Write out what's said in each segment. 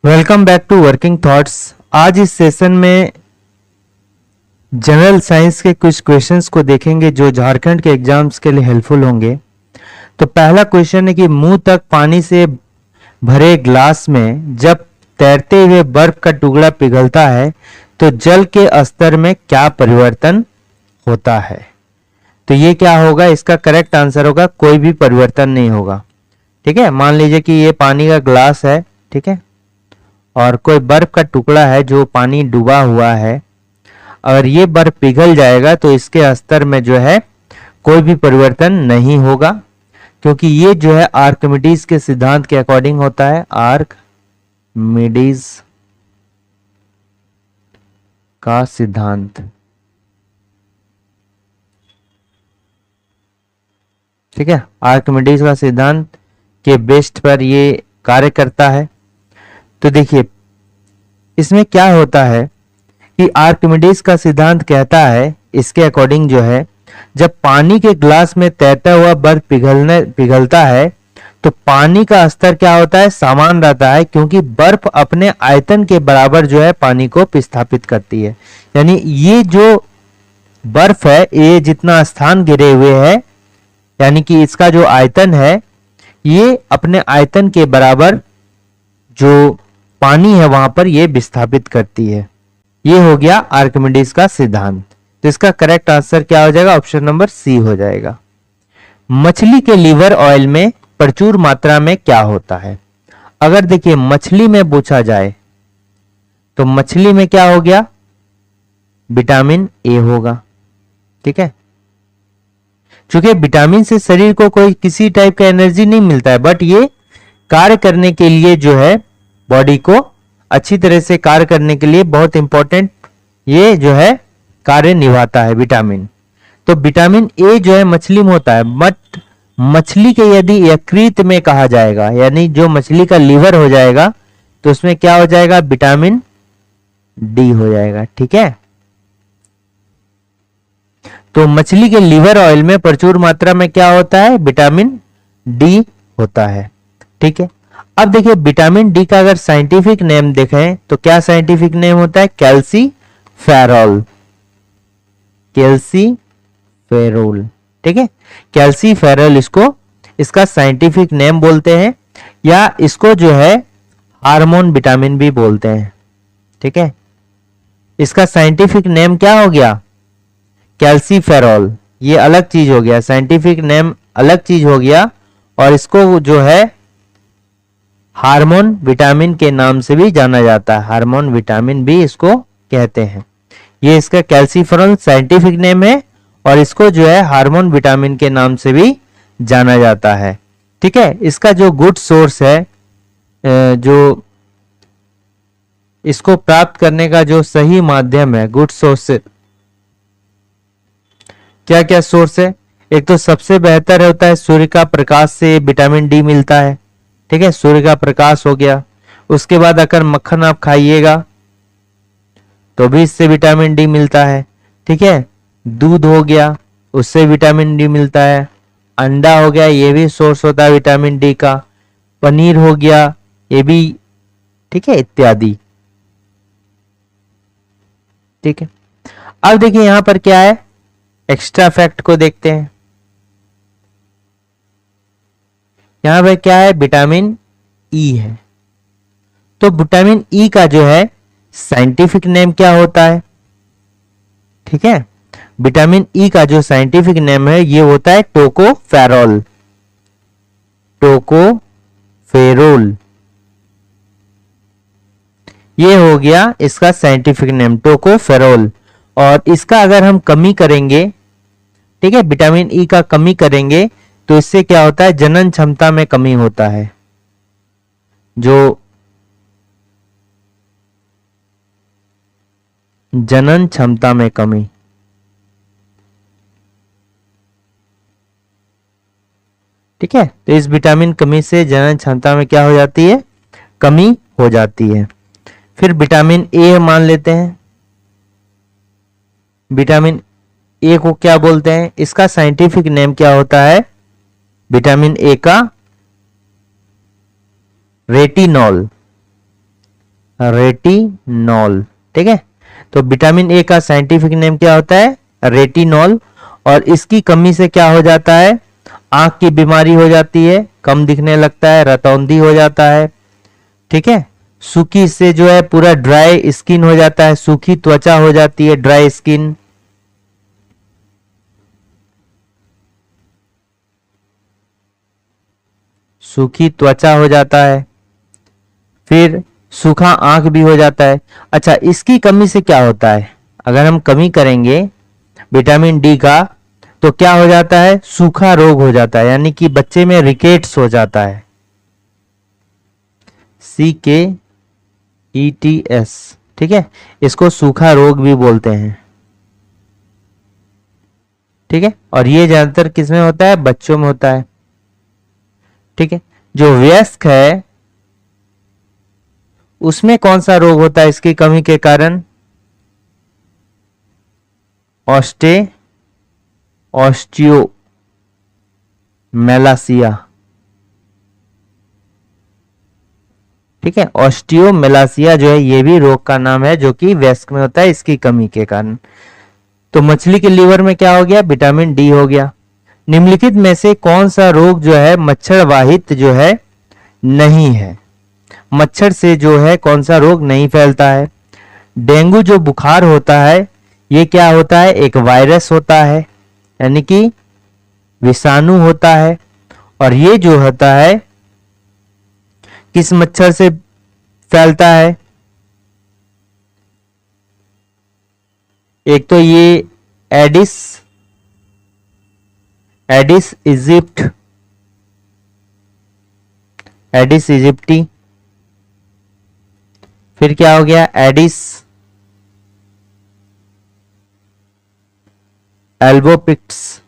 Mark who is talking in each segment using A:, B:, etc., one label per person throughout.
A: Welcome back to working thoughts. आज इस session में जनरल साइंस के कुछ क्वेश्चंस को देखेंगे जो झारखंड के एग्जाम्स के लिए हेल्पफुल होंगे। तो पहला क्वेश्चन है कि मुंह तक पानी से भरे ग्लास में जब तैरते हुए बर्फ का टुकड़ा पिघलता है तो जल के स्तर में क्या परिवर्तन होता है। तो ये क्या होगा, इसका करेक्ट आंसर होगा कोई भी परिवर्तन नहीं होगा। ठीक है, मान लीजिए कि ये पानी का ग्लास है, ठीक है, और कोई बर्फ का टुकड़ा है जो पानी डूबा हुआ है। अगर ये बर्फ पिघल जाएगा तो इसके स्तर में जो है कोई भी परिवर्तन नहीं होगा, क्योंकि ये जो है आर्किमिडीज के सिद्धांत के अकॉर्डिंग होता है। आर्किमिडीज का सिद्धांत, ठीक है, आर्किमिडीज का सिद्धांत के बेस्ट पर ये कार्य करता है। तो देखिए इसमें क्या होता है कि आर्किमिडीज का सिद्धांत कहता है, इसके अकॉर्डिंग जो है जब पानी के ग्लास में तैरता हुआ बर्फ पिघलता है तो पानी का स्तर क्या होता है, समान रहता है, क्योंकि बर्फ अपने आयतन के बराबर जो है पानी को विस्थापित करती है। यानी ये जो बर्फ है, ये जितना स्थान घिरे हुए है, यानी कि इसका जो आयतन है ये अपने आयतन के बराबर जो पानी है वहां पर ये विस्थापित करती है। ये हो गया आर्किमिडीज का सिद्धांत। तो इसका करेक्ट आंसर क्या हो जाएगा, ऑप्शन नंबर सी हो जाएगा। मछली के लीवर ऑयल में प्रचुर मात्रा में क्या होता है। अगर देखिए मछली में पूछा जाए तो मछली में क्या हो गया, विटामिन ए होगा। ठीक है, चूंकि विटामिन से शरीर को कोई किसी टाइप का एनर्जी नहीं मिलता है, बट ये कार्य करने के लिए जो है बॉडी को अच्छी तरह से कार्य करने के लिए बहुत इंपॉर्टेंट ये जो है कार्य निभाता है विटामिन। तो विटामिन ए जो है मछली में होता है, बट मछली के यदि यकृत में कहा जाएगा, यानी जो मछली का लीवर हो जाएगा, तो उसमें क्या हो जाएगा, विटामिन डी हो जाएगा। ठीक है, तो मछली के लीवर ऑयल में प्रचुर मात्रा में क्या होता है, विटामिन डी होता है। ठीक है, अब देखिए विटामिन डी का अगर साइंटिफिक नेम देखें तो क्या साइंटिफिक नेम होता है, कैल्सीफेरॉल। कैल्सीफेरॉल, ठीक है, कैल्सीफेरॉल इसको इसका साइंटिफिक नेम बोलते हैं, या इसको जो है हार्मोन विटामिन भी बोलते हैं। ठीक है, इसका साइंटिफिक नेम क्या हो गया, कैल्सीफेरॉल। ये अलग चीज हो गया, साइंटिफिक नेम अलग चीज हो गया, और इसको जो है हार्मोन विटामिन के नाम से भी जाना जाता है। हार्मोन विटामिन भी इसको कहते हैं। ये इसका कैल्सीफेरॉल साइंटिफिक नेम है, और इसको जो है हार्मोन विटामिन के नाम से भी जाना जाता है। ठीक है, इसका जो गुड सोर्स है, जो इसको प्राप्त करने का जो सही माध्यम है, गुड सोर्स क्या क्या सोर्स है। एक तो सबसे बेहतर होता है सूर्य का प्रकाश से विटामिन डी मिलता है। ठीक है, सूर्य का प्रकाश हो गया। उसके बाद अगर मक्खन आप खाइएगा तो भी इससे विटामिन डी मिलता है। ठीक है, दूध हो गया, उससे विटामिन डी मिलता है। अंडा हो गया, ये भी सोर्स होता है विटामिन डी का। पनीर हो गया, ये भी, ठीक है, इत्यादि। ठीक है, अब देखिए यहां पर क्या है, एक्स्ट्रा फैक्ट को देखते हैं। यहां पर क्या है, विटामिन ई है। तो विटामिन ई का जो है साइंटिफिक नेम क्या होता है, ठीक है, विटामिन ई का जो साइंटिफिक नेम है ये होता है टोकोफेरॉल। टोकोफेरोल, ये हो गया इसका साइंटिफिक नेम, टोकोफेरोल। और इसका अगर हम कमी करेंगे, ठीक है, विटामिन ई का कमी करेंगे तो इससे क्या होता है, जनन क्षमता में कमी होता है। जो जनन क्षमता में कमी, ठीक है, तो इस विटामिन कमी से जनन क्षमता में क्या हो जाती है, कमी हो जाती है। फिर विटामिन ए मान लेते हैं। विटामिन ए को क्या बोलते हैं, इसका साइंटिफिक नेम क्या होता है, विटामिन ए का रेटिनॉल। रेटिनॉल। ठीक है, तो विटामिन ए का साइंटिफिक नेम क्या होता है? रेटिनॉल। और इसकी कमी से क्या हो जाता है? आंख की बीमारी हो जाती है, कम दिखने लगता है, रतौंधी हो जाता है। ठीक है, सूखी से जो है पूरा ड्राई स्किन हो जाता है, सूखी त्वचा हो जाती है, ड्राई स्किन। सूखी त्वचा हो जाता है, फिर सूखा आंख भी हो जाता है। अच्छा, इसकी कमी से क्या होता है? अगर हम कमी करेंगे विटामिन डी का तो क्या हो जाता है? सूखा रोग हो जाता है, यानी कि बच्चे में रिकेट्स हो जाता है। CKETS। ठीक है, इसको सूखा रोग भी बोलते हैं। ठीक है, और ये ज्यादातर किसमें होता है? बच्चों में होता है। ठीक है, जो वयस्क है उसमें कौन सा रोग होता है इसकी कमी के कारण? ऑस्टे ऑस्टियो मेलासिया। ठीक है, ऑस्टियोमेलासिया जो है ये भी रोग का नाम है, जो कि वयस्क में होता है इसकी कमी के कारण। तो मछली के लीवर में क्या हो गया? विटामिन डी हो गया। निम्नलिखित में से कौन सा रोग जो है मच्छर वाहित जो है नहीं है? मच्छर से जो है कौन सा रोग नहीं फैलता है? डेंगू जो बुखार होता है ये क्या होता है? एक वायरस होता है, यानी कि विषाणु होता है। और ये जो होता है किस मच्छर से फैलता है? एक तो ये एडिस एडिस इजिप्ट एडिस इजिप्टी, फिर क्या हो गया? एडिस एल्बोपिक्स।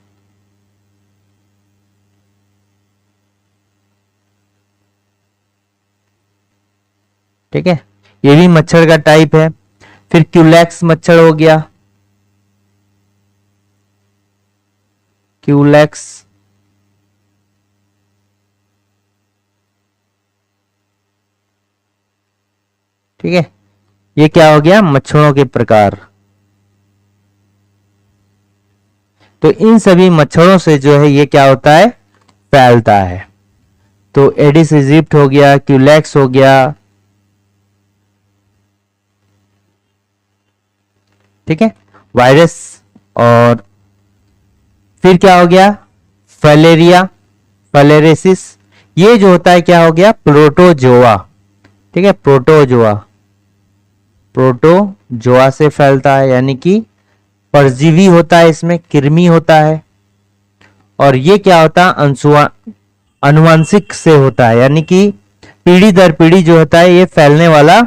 A: ठीक है, ये भी मच्छर का टाइप है। फिर क्यूलैक्स मच्छर हो गया, क्यूलैक्स। ठीक है, ये क्या हो गया? मच्छरों के प्रकार। तो इन सभी मच्छरों से जो है ये क्या होता है? फैलता है। तो एडिस इजिप्ट हो गया, क्यूलैक्स हो गया। ठीक है, वायरस। और फिर क्या हो गया? फैलेरिया फैलेरेसिस। ये जो होता है क्या हो गया? प्रोटोजोआ। ठीक है, प्रोटोजोआ प्रोटोजोआ से फैलता है, यानी कि परजीवी होता है, इसमें कृमि होता है। और ये क्या होता है? अनुवांशिक से होता है, यानी कि पीढ़ी दर पीढ़ी जो होता है ये फैलने वाला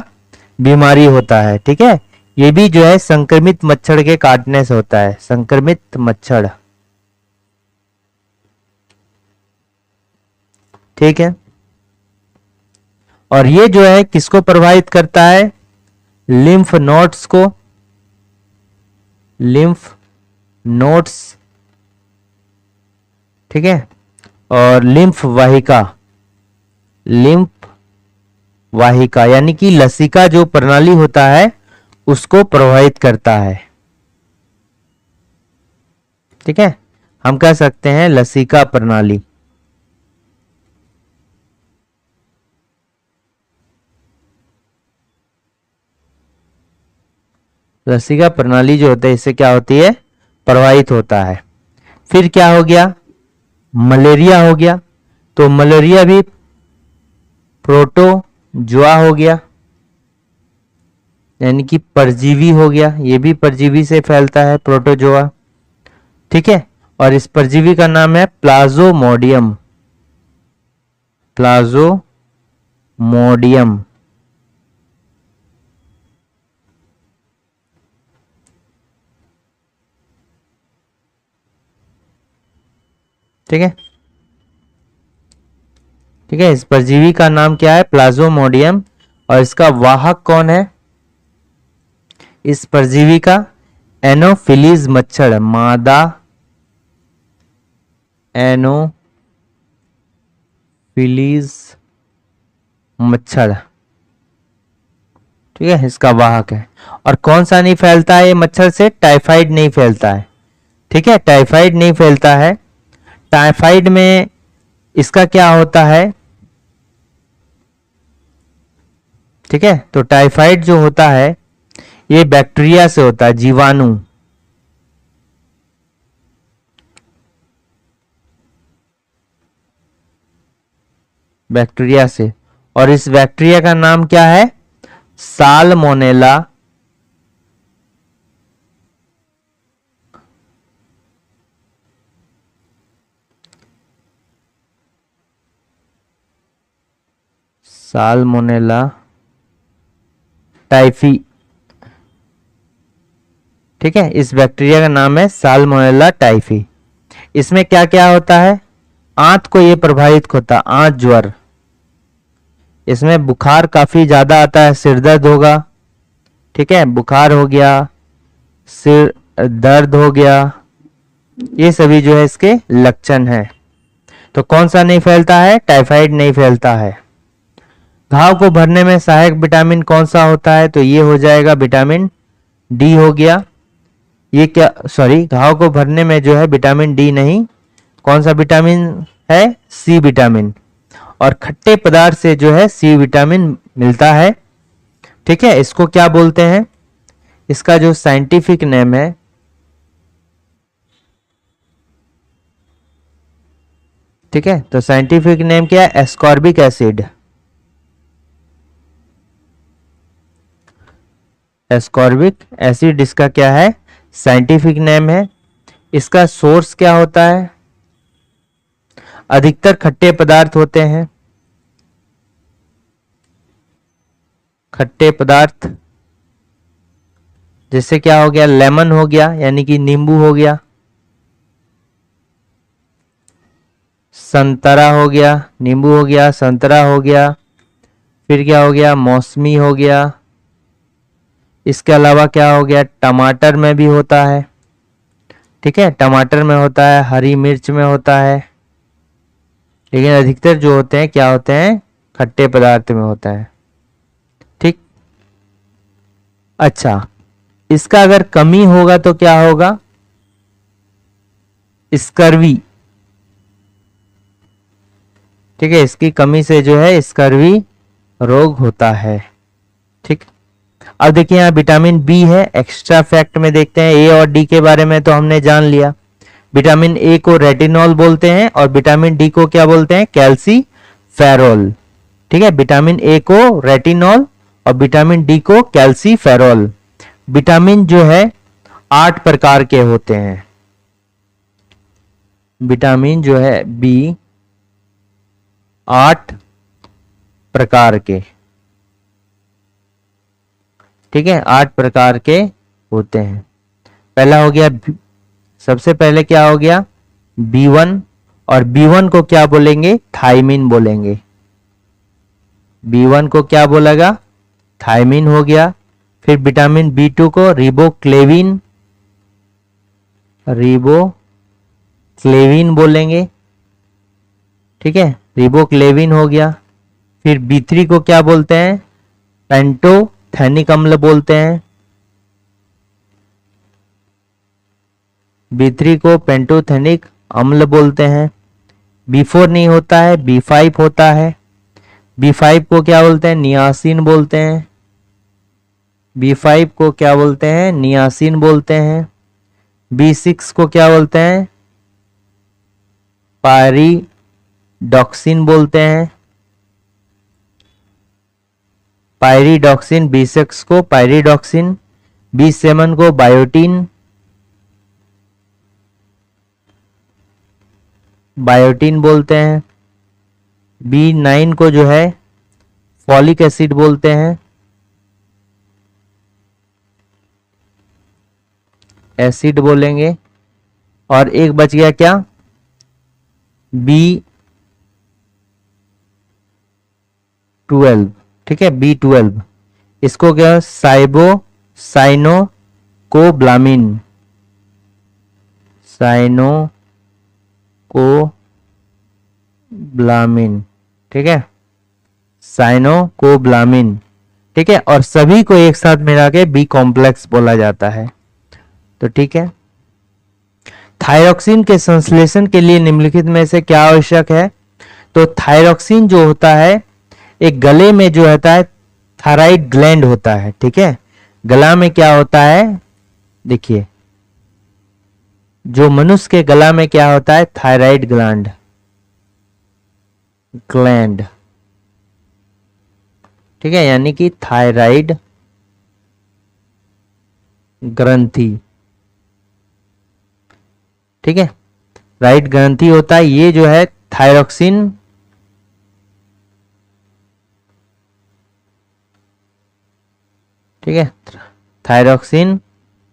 A: बीमारी होता है। ठीक है, ये भी जो है संक्रमित मच्छर के काटने से होता है, संक्रमित मच्छर। ठीक है, और ये जो है किसको प्रभावित करता है? लिम्फ नोड्स को, लिम्फ नोड्स। ठीक है, और लिम्फ वाहिका, लिम्फ वाहिका यानी कि लसिका जो प्रणाली होता है उसको प्रभावित करता है। ठीक है, हम कह सकते हैं लसिका प्रणाली। लसिका प्रणाली जो होता है इससे क्या होती है? प्रभावित होता है। फिर क्या हो गया? मलेरिया हो गया। तो मलेरिया भी प्रोटोजोआ हो गया, यानी कि परजीवी हो गया, ये भी परजीवी से फैलता है, प्रोटोजोआ। ठीक है, और इस परजीवी का नाम है प्लाज्मोडियम, प्लाज्मोडियम। ठीक है, ठीक है, इस परजीवी का नाम क्या है? प्लाज्मोडियम। और इसका वाहक कौन है इस परजीवी का? एनोफिलीज मच्छर, मादा एनोफिलीज मच्छर। ठीक है, इसका वाहक है। और कौन सा नहीं फैलता है ये मच्छर से? टाइफाइड नहीं फैलता है। ठीक है, टाइफाइड नहीं फैलता है। टाइफाइड में इसका क्या होता है? ठीक है, तो टाइफाइड जो होता है ये बैक्टीरिया से होता है, जीवाणु। बैक्टीरिया से। और इस बैक्टीरिया का नाम क्या है? साल्मोनेला। Salmonella typhi. ठीक है, इस बैक्टीरिया का नाम है साल्मोनेला टाइफी। इसमें क्या क्या होता है? आंत को ये प्रभावित होता है, आंत ज्वर। इसमें बुखार काफी ज्यादा आता है, सिर दर्द होगा। ठीक है, बुखार हो गया, सिर दर्द हो गया, ये सभी जो है इसके लक्षण है। तो कौन सा नहीं फैलता है? टाइफाइड नहीं फैलता है। घाव को भरने में सहायक विटामिन कौन सा होता है? तो ये हो जाएगा विटामिन डी हो गया। ये क्या, सॉरी, घाव को भरने में जो है विटामिन डी नहीं, कौन सा विटामिन है? C vitamin. और खट्टे पदार्थ से जो है सी विटामिन मिलता है। ठीक है, इसको क्या बोलते हैं? इसका जो साइंटिफिक नेम है, ठीक है, तो साइंटिफिक नेम क्या है? Ascorbic acid. एस्कॉर्बिक एसिड इसका क्या है? साइंटिफिक नेम है। इसका सोर्स क्या होता है? अधिकतर खट्टे पदार्थ होते हैं। खट्टे पदार्थ जैसे क्या हो गया? लेमन हो गया, यानी कि नींबू हो गया। संतरा हो गया, नींबू हो गया, संतरा हो गया। फिर क्या हो गया? मौसमी हो गया। इसके अलावा क्या हो गया? टमाटर में भी होता है। ठीक है, टमाटर में होता है, हरी मिर्च में होता है। लेकिन अधिकतर जो होते हैं क्या होते हैं? खट्टे पदार्थ में होता है। ठीक। अच्छा, इसका अगर कमी होगा तो क्या होगा? स्कर्वी। ठीक है, इसकी कमी से जो है स्कर्वी रोग होता है। ठीक। अब देखिए यहाँ विटामिन बी है। एक्स्ट्रा फैक्ट में देखते हैं, ए और डी के बारे में तो हमने जान लिया। विटामिन ए को रेटिनॉल बोलते हैं और विटामिन डी को क्या बोलते हैं? कैल्सीफेरॉल। ठीक है, विटामिन ए को रेटिनॉल और विटामिन डी को कैल्सीफेरॉल। विटामिन जो है 8 प्रकार के होते हैं। विटामिन जो है बी 8 प्रकार के, ठीक है, 8 प्रकार के होते हैं। पहला हो गया, सबसे पहले क्या हो गया? B1। और B1 को क्या बोलेंगे? थायमिन बोलेंगे। B1 को क्या बोलेगा? थायमिन हो गया। फिर विटामिन B2 को रिबोक्लेविन, रिबोक्लेविन बोलेंगे। ठीक है, रिबोक्लेविन हो गया। फिर B3 को क्या बोलते हैं? पेंटोथेनिक अम्ल बोलते हैं। B3 को पेंटोथेनिक अम्ल बोलते हैं। B4 नहीं होता है, B5 होता है। B5 को क्या बोलते हैं? नियासिन बोलते हैं। B5 को क्या बोलते हैं? नियासिन बोलते हैं। B6 को क्या बोलते हैं? पायरिडॉक्सिन बोलते हैं। पायरिडॉक्सिन, B6 को पायरिडॉक्सिन। B7 को बायोटीन, बायोटीन बोलते हैं। B9 को जो है फॉलिक एसिड बोलते हैं। एसिड बोलेंगे। और एक बच गया क्या? B12। ठीक है, B12 इसको क्या? साइनोकोब्लामिन, साइनोकोब्लामिन। ठीक है, साइनोकोब्लामिन। ठीक है, और सभी को एक साथ मिला के बी कॉम्प्लेक्स बोला जाता है। तो ठीक है, थायरॉक्सिन के संश्लेषण के लिए निम्नलिखित में से क्या आवश्यक है? तो थायरॉक्सिन जो होता है एक गले में जो होता है थायराइड ग्लैंड होता है। ठीक है, गला में क्या होता है, देखिए जो मनुष्य के गला में क्या होता है, थायराइड ग्लैंड। ठीक है, यानी कि थायराइड ग्रंथि। ठीक है, राइट ग्रंथि होता है, ये जो है थायरॉक्सिन ठीक है, थायरॉक्सिन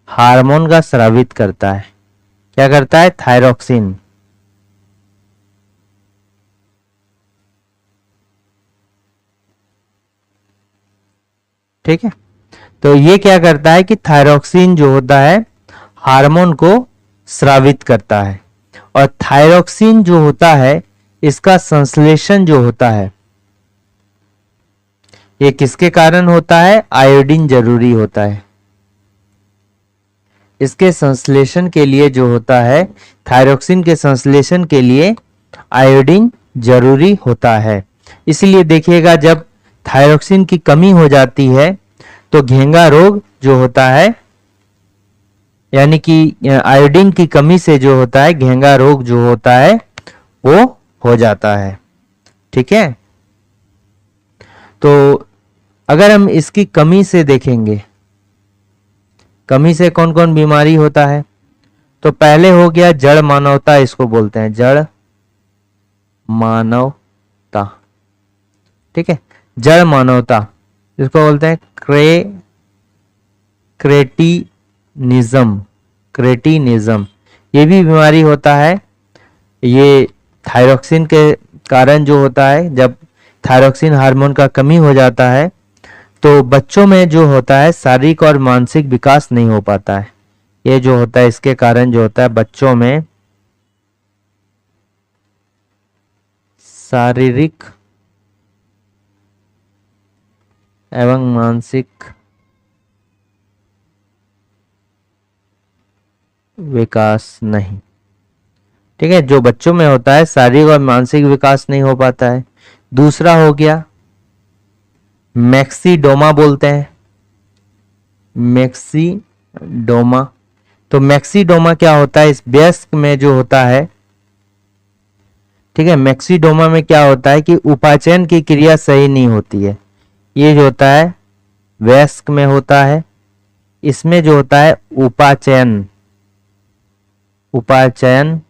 A: हार्मोन का स्रावित करता है। क्या करता है? थायरॉक्सिन। ठीक है, तो ये क्या करता है कि थायरॉक्सिन जो होता है हार्मोन को स्रावित करता है। और थायरॉक्सिन जो होता है इसका संश्लेषण जो होता है ये किसके कारण होता है? आयोडीन जरूरी होता है। इसके संश्लेषण के लिए जो होता है, थायरॉक्सिन के संश्लेषण के लिए आयोडीन जरूरी होता है। इसलिए देखिएगा जब थायरॉक्सिन की कमी हो जाती है तो घेंगा रोग जो होता है, यानी कि आयोडीन की कमी से जो होता है घेंगा रोग जो होता है वो हो जाता है। ठीक है, तो अगर हम इसकी कमी से देखेंगे, कमी से कौन कौन बीमारी होता है, तो पहले हो गया जड़ मानवता, इसको बोलते हैं जड़ मानवता। ठीक है, जड़ मानवता इसको बोलते हैं क्रेटिनिज्म। ये भी बीमारी होता है, ये थायरॉक्सिन के कारण जो होता है। जब थायरॉक्सिन हार्मोन का कमी हो जाता है तो बच्चों में जो होता है शारीरिक और मानसिक विकास नहीं हो पाता है। ये जो होता है इसके कारण जो होता है बच्चों में शारीरिक एवं मानसिक विकास नहीं। ठीक है, जो बच्चों में होता है शारीरिक और मानसिक विकास नहीं हो पाता है। दूसरा हो गया मैक्सीडोमा बोलते हैं, मैक्सीडोमा। तो मैक्सीडोमा क्या होता है? इस वयस्क में जो होता है, ठीक है, मैक्सीडोमा में क्या होता है कि उपाचयन की क्रिया सही नहीं होती है। ये जो होता है वयस्क में होता है, इसमें जो होता है उपाचयन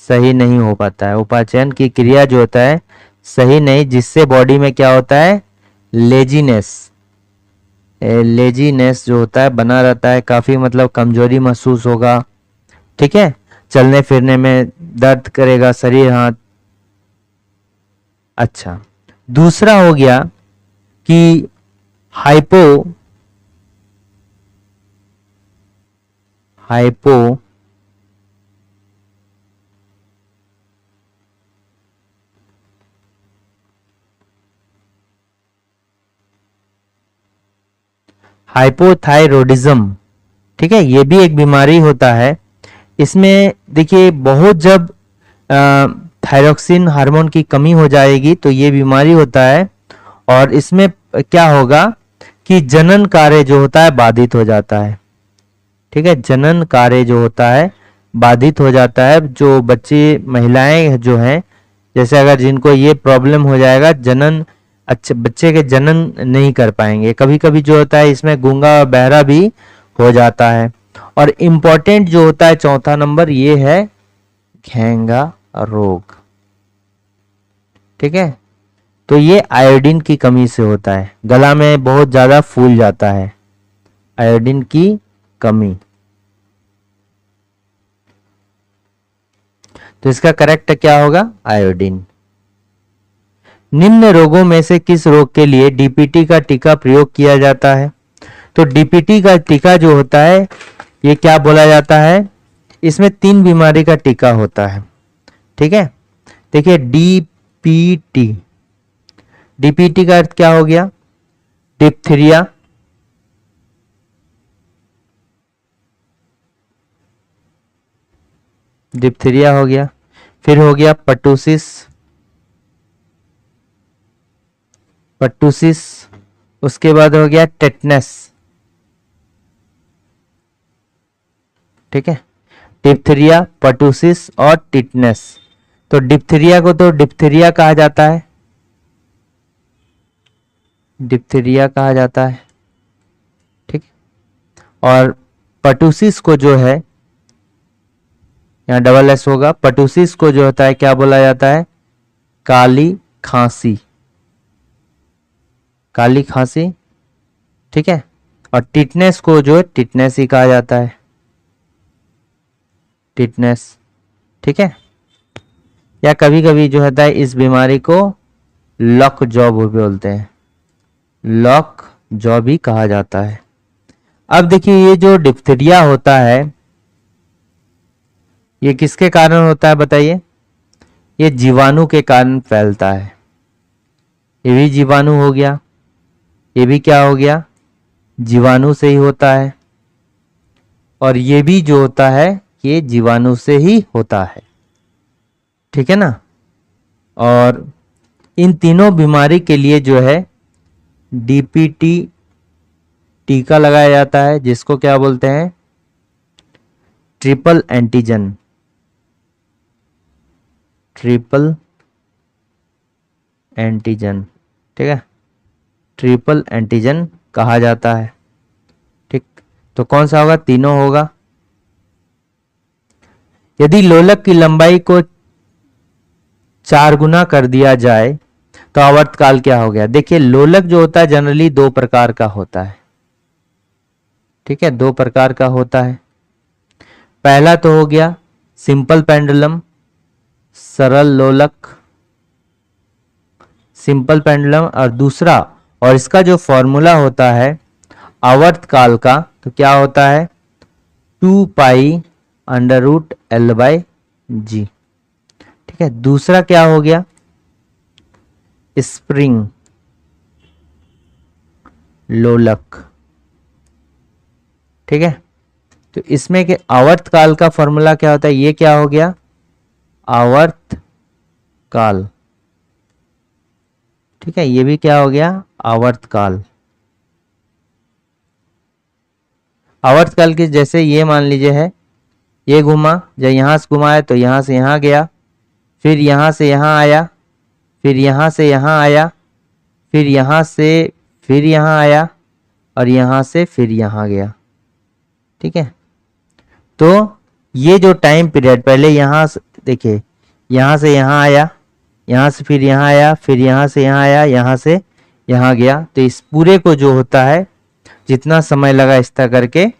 A: सही नहीं हो पाता है। उपाचयन की क्रिया जो होता है सही नहीं, जिससे बॉडी में क्या होता है लेजीनेस जो होता है बना रहता है, काफी मतलब कमजोरी महसूस होगा। ठीक है, चलने फिरने में दर्द करेगा शरीर हाथ। अच्छा, दूसरा हो गया कि हाइपो हाइपोथायरोडिज्म। ठीक है, ये भी एक बीमारी होता है। इसमें देखिए बहुत जब थायरॉक्सिन हार्मोन की कमी हो जाएगी तो ये बीमारी होता है, और इसमें क्या होगा कि जनन कार्य जो होता है बाधित हो जाता है। ठीक है, जनन कार्य जो होता है बाधित हो जाता है। जो बच्चे महिलाएं जो हैं, जैसे अगर जिनको ये प्रॉब्लम हो जाएगा, जनन अच्छे बच्चे के जनन नहीं कर पाएंगे। कभी कभी जो होता है इसमें गूंगा और बहरा भी हो जाता है। और इम्पोर्टेंट जो होता है चौथा नंबर ये है घेंगा रोग। ठीक है, तो ये आयोडीन की कमी से होता है, गला में बहुत ज्यादा फूल जाता है, आयोडीन की कमी। तो इसका करेक्ट क्या होगा? आयोडीन। निम्न रोगों में से किस रोग के लिए डीपीटी का टीका प्रयोग किया जाता है? तो डीपीटी का टीका जो होता है ये क्या बोला जाता है? इसमें 3 बीमारी का टीका होता है। ठीक है, देखिए डीपीटी का अर्थ क्या हो गया? डिप्थीरिया, डिप्थीरिया हो गया। फिर हो गया पर्टुसिस, पर्टुसिस। उसके बाद हो गया टेटनस। ठीक है, डिप्थीरिया, पर्टुसिस और टिटनेस। तो डिप्थीरिया को तो डिप्थीरिया कहा जाता है, डिप्थीरिया कहा जाता है। ठीक, और पर्टुसिस को जो है, यहाँ डबल एस होगा, पर्टुसिस को जो होता है क्या बोला जाता है? काली खांसी, काली खांसी। ठीक है, और टिटनेस को जो है टिटनेस ही कहा जाता है, टिटनेस। ठीक है, या कभी कभी जो होता है इस बीमारी को लॉक जॉ भी बोलते हैं, लॉक जॉ भी कहा जाता है। अब देखिए ये जो डिप्थीरिया होता है ये किसके कारण होता है बताइए? ये जीवाणु के कारण फैलता है। ये भी जीवाणु हो गया, ये भी क्या हो गया? जीवाणु से ही होता है। और ये भी जो होता है ये जीवाणु से ही होता है। ठीक है ना? और इन तीनों बीमारी के लिए जो है डीपीटी टीका लगाया जाता है, जिसको क्या बोलते हैं? Triple antigen, triple antigen. ठीक है, ट्रिपल एंटीजन कहा जाता है। ठीक, तो कौन सा होगा? तीनों होगा। यदि लोलक की लंबाई को 4 गुना कर दिया जाए तो आवर्तकाल क्या हो गया? देखिए लोलक जो होता है जनरली 2 प्रकार का होता है। ठीक है, 2 प्रकार का होता है। पहला तो हो गया सिंपल पेंडुलम, सरल लोलक, सिंपल पेंडुलम। और दूसरा, और इसका जो फॉर्मूला होता है आवर्तकाल का, तो क्या होता है? 2 pi under root L by G. ठीक है, दूसरा क्या हो गया? स्प्रिंग लोलक। ठीक है, तो इसमें के आवर्तकाल का फॉर्मूला क्या होता है? ये क्या हो गया? आवर्तकाल। ठीक है, ये भी क्या हो गया? आवर्तकाल। आवर्तकाल की जैसे ये मान लीजिए है, ये घुमा, जब यहां से घुमाया तो यहां से यहां गया, फिर यहां से यहां आया, फिर यहां से यहां आया, फिर यहां से फिर यहां आया, और यहां से फिर यहां गया। ठीक है, तो ये जो टाइम पीरियड पहले यहां से देखिए, यहां से यहां आया, यहां से फिर यहां आया, फिर यहां से यहां आया, यहां से यहां गया, तो इस पूरे को जो होता है जितना समय लगा इस तरह करके,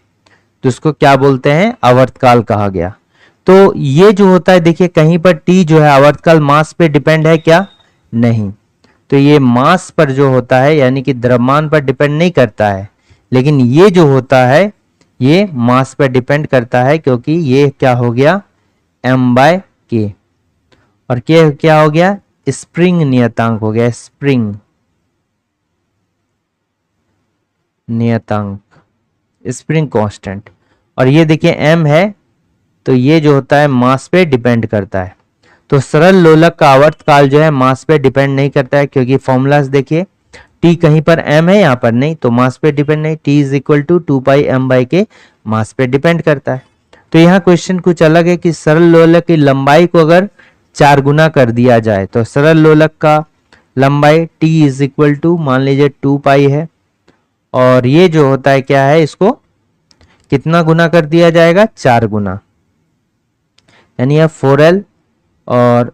A: तो उसको क्या बोलते हैं? आवर्तकाल कहा गया। तो ये जो होता है देखिए, कहीं पर टी जो है आवर्तकाल मास पे डिपेंड है क्या? नहीं। तो ये मास पर जो होता है यानी कि द्रव्यमान पर डिपेंड नहीं करता है, लेकिन ये जो होता है ये मास पर डिपेंड करता है, क्योंकि ये क्या हो गया? m बाय के। और के क्या हो गया? स्प्रिंग नियतांक हो गया, स्प्रिंग नियतांक, स्प्रिंग कांस्टेंट। और ये देखिए m है, तो ये जो होता है मास पे डिपेंड करता है। तो सरल लोलक का आवर्तकाल जो है मास पे डिपेंड नहीं करता है, क्योंकि फॉर्मूलाज देखिए, t कहीं पर m है, यहाँ पर नहीं, तो मास पे डिपेंड नहीं। t is equal to 2 pi m by K, mass पे डिपेंड करता है। तो यहाँ क्वेश्चन कुछ अलग है कि सरल लोलक की लंबाई को अगर 4 गुना कर दिया जाए तो सरल लोलक का लंबाई t इज इक्वल टू मान लीजिए 2 पाई है, और ये जो होता है क्या है, इसको कितना गुना कर दिया जाएगा? 4 गुना, यानी यह 4l, और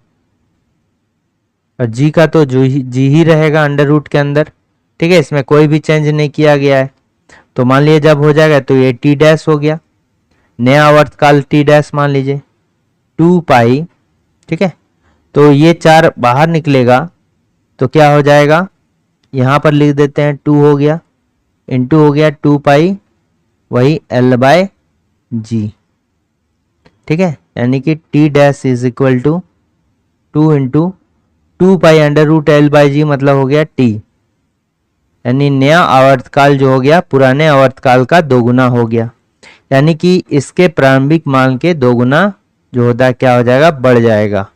A: जी का तो जी ही रहेगा अंडर रूट के अंदर। ठीक है, इसमें कोई भी चेंज नहीं किया गया है। तो मान लीजिए जब हो जाएगा तो ये टी डैश हो गया, नया आवर्तकाल टी डैश मान लीजिए 2 पाई। ठीक है, तो ये 4 बाहर निकलेगा तो क्या हो जाएगा? यहां पर लिख देते हैं 2 हो गया, इंटू हो गया 2 पाई, वही एल बाय जी। ठीक है, यानी कि T dash is equal to 2 into 2 pi under root L/G मतलब हो गया T, यानी नया आवर्तकाल जो हो गया पुराने आवर्तकाल का दोगुना हो गया, यानी कि इसके प्रारंभिक मान के दोगुना जो होता है क्या हो जाएगा, बढ़ जाएगा,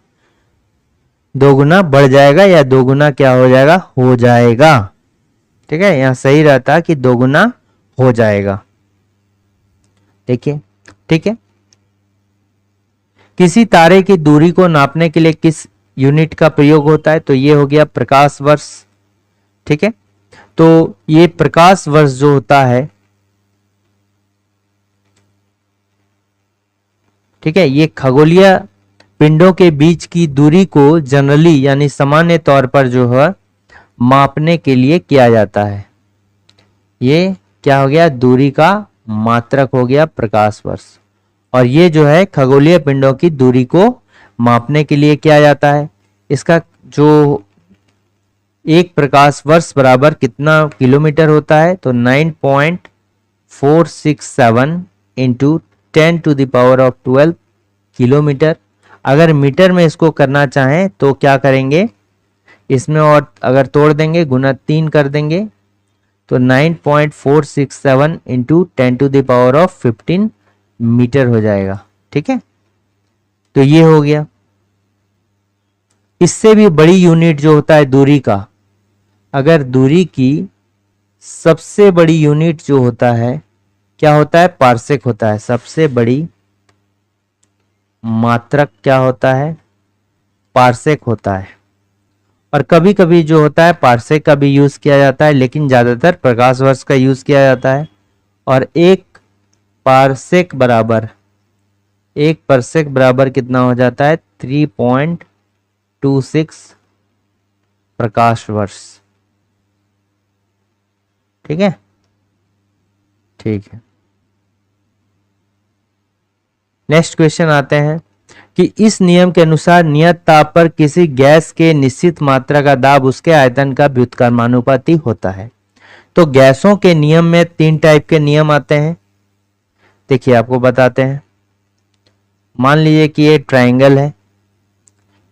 A: दोगुना बढ़ जाएगा या दोगुना क्या हो जाएगा, हो जाएगा। ठीक है, यहां सही रहता कि दोगुना हो जाएगा। देखिए, ठीक है, किसी तारे की दूरी को नापने के लिए किस यूनिट का प्रयोग होता है, तो ये हो गया प्रकाश वर्ष। ठीक है, तो ये प्रकाश वर्ष जो होता है, ठीक है, ये खगोलीय पिंडों के बीच की दूरी को जनरली यानी सामान्य तौर पर जो है मापने के लिए किया जाता है। ये क्या हो गया, दूरी का मात्रक हो गया प्रकाश वर्ष, और ये जो है खगोलीय पिंडों की दूरी को मापने के लिए किया जाता है। इसका जो एक प्रकाश वर्ष बराबर कितना किलोमीटर होता है, तो 9.467 इंटू 10⁻12 किलोमीटर। अगर मीटर में इसको करना चाहें तो क्या करेंगे, इसमें और अगर तोड़ देंगे गुना 3 कर देंगे तो 9.467 इंटू 10⁻15 मीटर हो जाएगा। ठीक है, तो ये हो गया। इससे भी बड़ी यूनिट जो होता है दूरी का, अगर दूरी की सबसे बड़ी यूनिट जो होता है क्या होता है, पार्सेक होता है। सबसे बड़ी मात्रक क्या होता है, पार्सेक होता है। और कभी कभी जो होता है पार्सेक का भी यूज किया जाता है, लेकिन ज्यादातर प्रकाश वर्ष का यूज किया जाता है। और एक पार्सेक बराबर कितना हो जाता है, 3.26 प्रकाश वर्ष। ठीक है, ठीक है। नेक्स्ट क्वेश्चन आते हैं कि इस नियम के अनुसार नियत ताप पर किसी गैस के निश्चित मात्रा का दाब उसके आयतन का व्युत्क्रमानुपाती होता है। तो गैसों के नियम में 3 टाइप के नियम आते हैं। देखिए आपको बताते हैं। मान लीजिए कि ये ट्रायंगल है,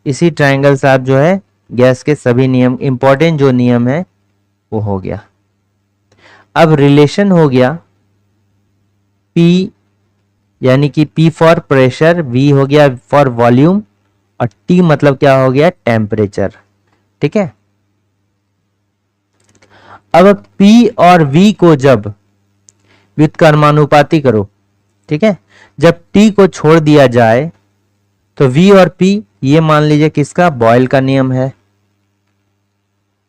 A: इसी ट्रायंगल से आप जो है गैस के सभी नियम, इंपॉर्टेंट जो नियम है वो हो गया। अब रिलेशन हो गया P, यानी कि P फॉर प्रेशर, V हो गया फॉर वॉल्यूम, और T मतलब क्या हो गया, टेम्परेचर। ठीक है, अब P और V को जब व्युत्क्रमानुपाती करो, ठीक है, जब T को छोड़ दिया जाए तो V और P ये मान लीजिए किसका, बॉयल का नियम है।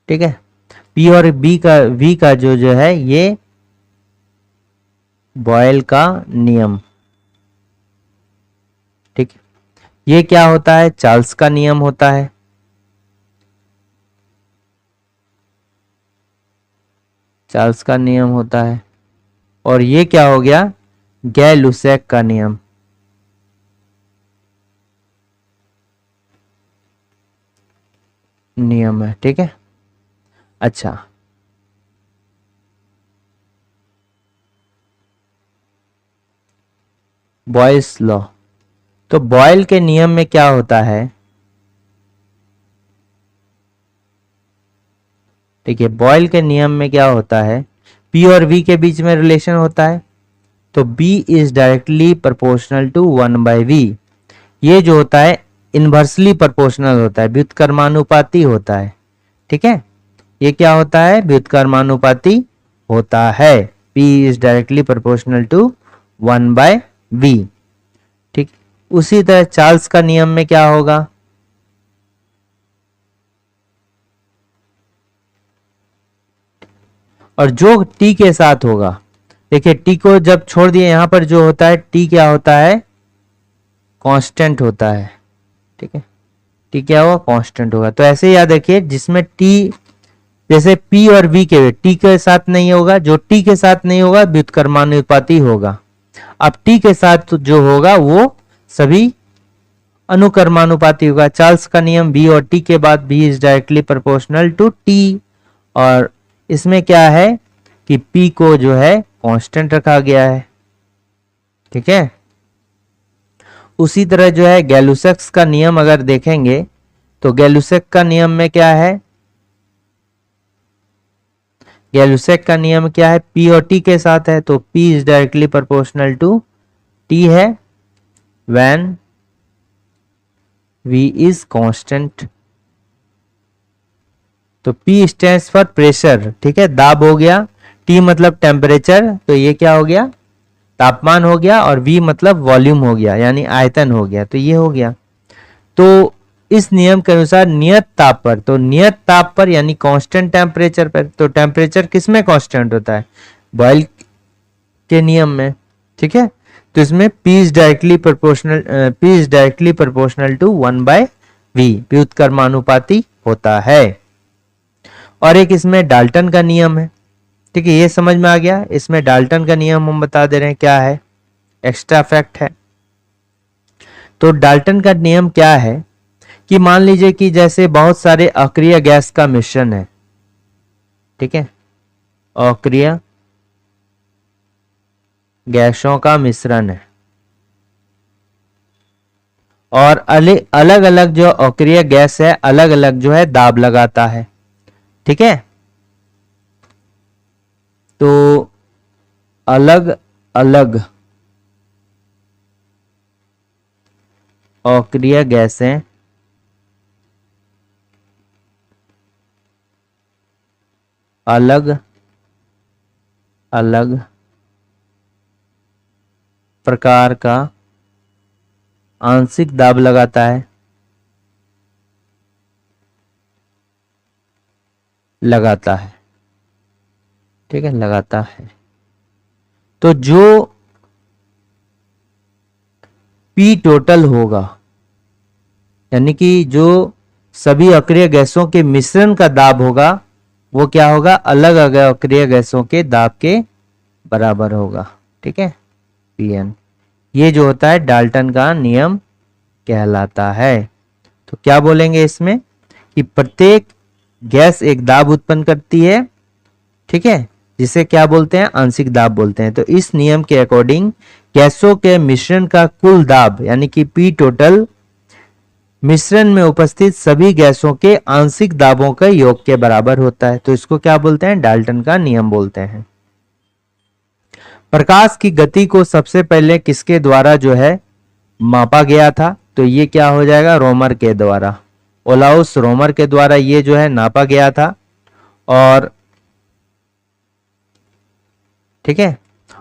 A: ठीक है, P और V का जो है ये बॉयल का नियम। ठीक है, ये क्या होता है, चार्ल्स का नियम होता है। चार्ल्स का नियम होता है। और ये क्या हो गया, गै-लुसैक का नियम। नियम है। ठीक है, अच्छा, बॉयल्स लॉ। तो बॉयल के नियम में क्या होता है, देखिए बॉयल के नियम में क्या होता है, P और V के बीच में रिलेशन होता है, तो B is directly proportional to 1/V। ये जो होता है इनवर्सली प्रोपोर्शनल होता है, व्युत्क्रमानुपाती होता है। ठीक है, ये क्या होता है, व्युत्क्रमानुपाती होता है। P is directly proportional to 1/V। ठीक, उसी तरह चार्ल्स का नियम में क्या होगा, और जो T के साथ होगा, देखिए T को जब छोड़ दिए यहां पर जो होता है T क्या होता है, कांस्टेंट होता है। ठीक है, T क्या होगा, कांस्टेंट होगा। तो ऐसे याद रखिए, जिसमें T जैसे P और V के T के साथ नहीं होगा, जो T के साथ नहीं होगा व्युत्क्रमानुपाती होगा। अब T के साथ जो होगा वो सभी अनुक्रमानुपाती होगा। चार्ल्स का नियम B और T के बाद B is directly proportional to T, और इसमें क्या है कि P को जो है कांस्टेंट रखा गया है। ठीक है, उसी तरह जो है गैलुसैक्स का नियम अगर देखेंगे तो गैलुसेक का नियम में क्या है, गैलुसेक का नियम क्या है, P और T के साथ है, तो P is directly proportional to T है व्हेन V इज कांस्टेंट। तो P स्टैंड्स फॉर प्रेशर, ठीक है, दाब हो गया, T मतलब टेम्परेचर, तो ये क्या हो गया, तापमान हो गया, और V मतलब वॉल्यूम हो गया यानी आयतन हो गया, तो ये हो गया। तो इस नियम के अनुसार नियत ताप पर, तो नियत ताप पर यानी कांस्टेंट टेम्परेचर पर, तो टेम्परेचर किस में कांस्टेंट होता है, बॉयल के नियम में, ठीक है। तो इसमें P is directly proportional to 1/V, व्युत्क्रमानुपाती होता है। और एक इसमें डाल्टन का नियम है, ठीक है, ये समझ में आ गया। इसमें डाल्टन का नियम हम बता दे रहे हैं क्या है, एक्स्ट्रा फैक्ट है। तो डाल्टन का नियम क्या है कि मान लीजिए कि जैसे बहुत सारे अक्रिय गैस का मिश्रण है, ठीक है, अक्रिय गैसों का मिश्रण है, और अलग अलग जो अक्रिय गैस है अलग अलग जो है दाब लगाता है, ठीक है। तो अलग अलग अक्रिय गैसें अलग अलग प्रकार का आंशिक दाब लगाता है, लगाता है, ठीक है, लगाता है। तो जो P टोटल होगा, यानी कि जो सभी अक्रिय गैसों के मिश्रण का दाब होगा, वो क्या होगा, अलग अलग अक्रिय गैसों के दाब के बराबर होगा, ठीक है, Pn। ये जो होता है डाल्टन का नियम कहलाता है। तो क्या बोलेंगे इसमें कि प्रत्येक गैस एक दाब उत्पन्न करती है, ठीक है, जिसे क्या बोलते हैं, आंशिक दाब बोलते हैं। तो इस नियम के अकॉर्डिंग गैसों के मिश्रण का कुल दाब यानी कि P टोटल मिश्रण में उपस्थित सभी गैसों के आंशिक दाबों के योग के बराबर होता है। तो इसको क्या बोलते हैं, डाल्टन का नियम बोलते हैं। प्रकाश की गति को सबसे पहले किसके द्वारा जो है मापा गया था, तो ये क्या हो जाएगा, रोमर के द्वारा, ओलाउस रोमर के द्वारा ये जो है नापा गया था। और ठीक है,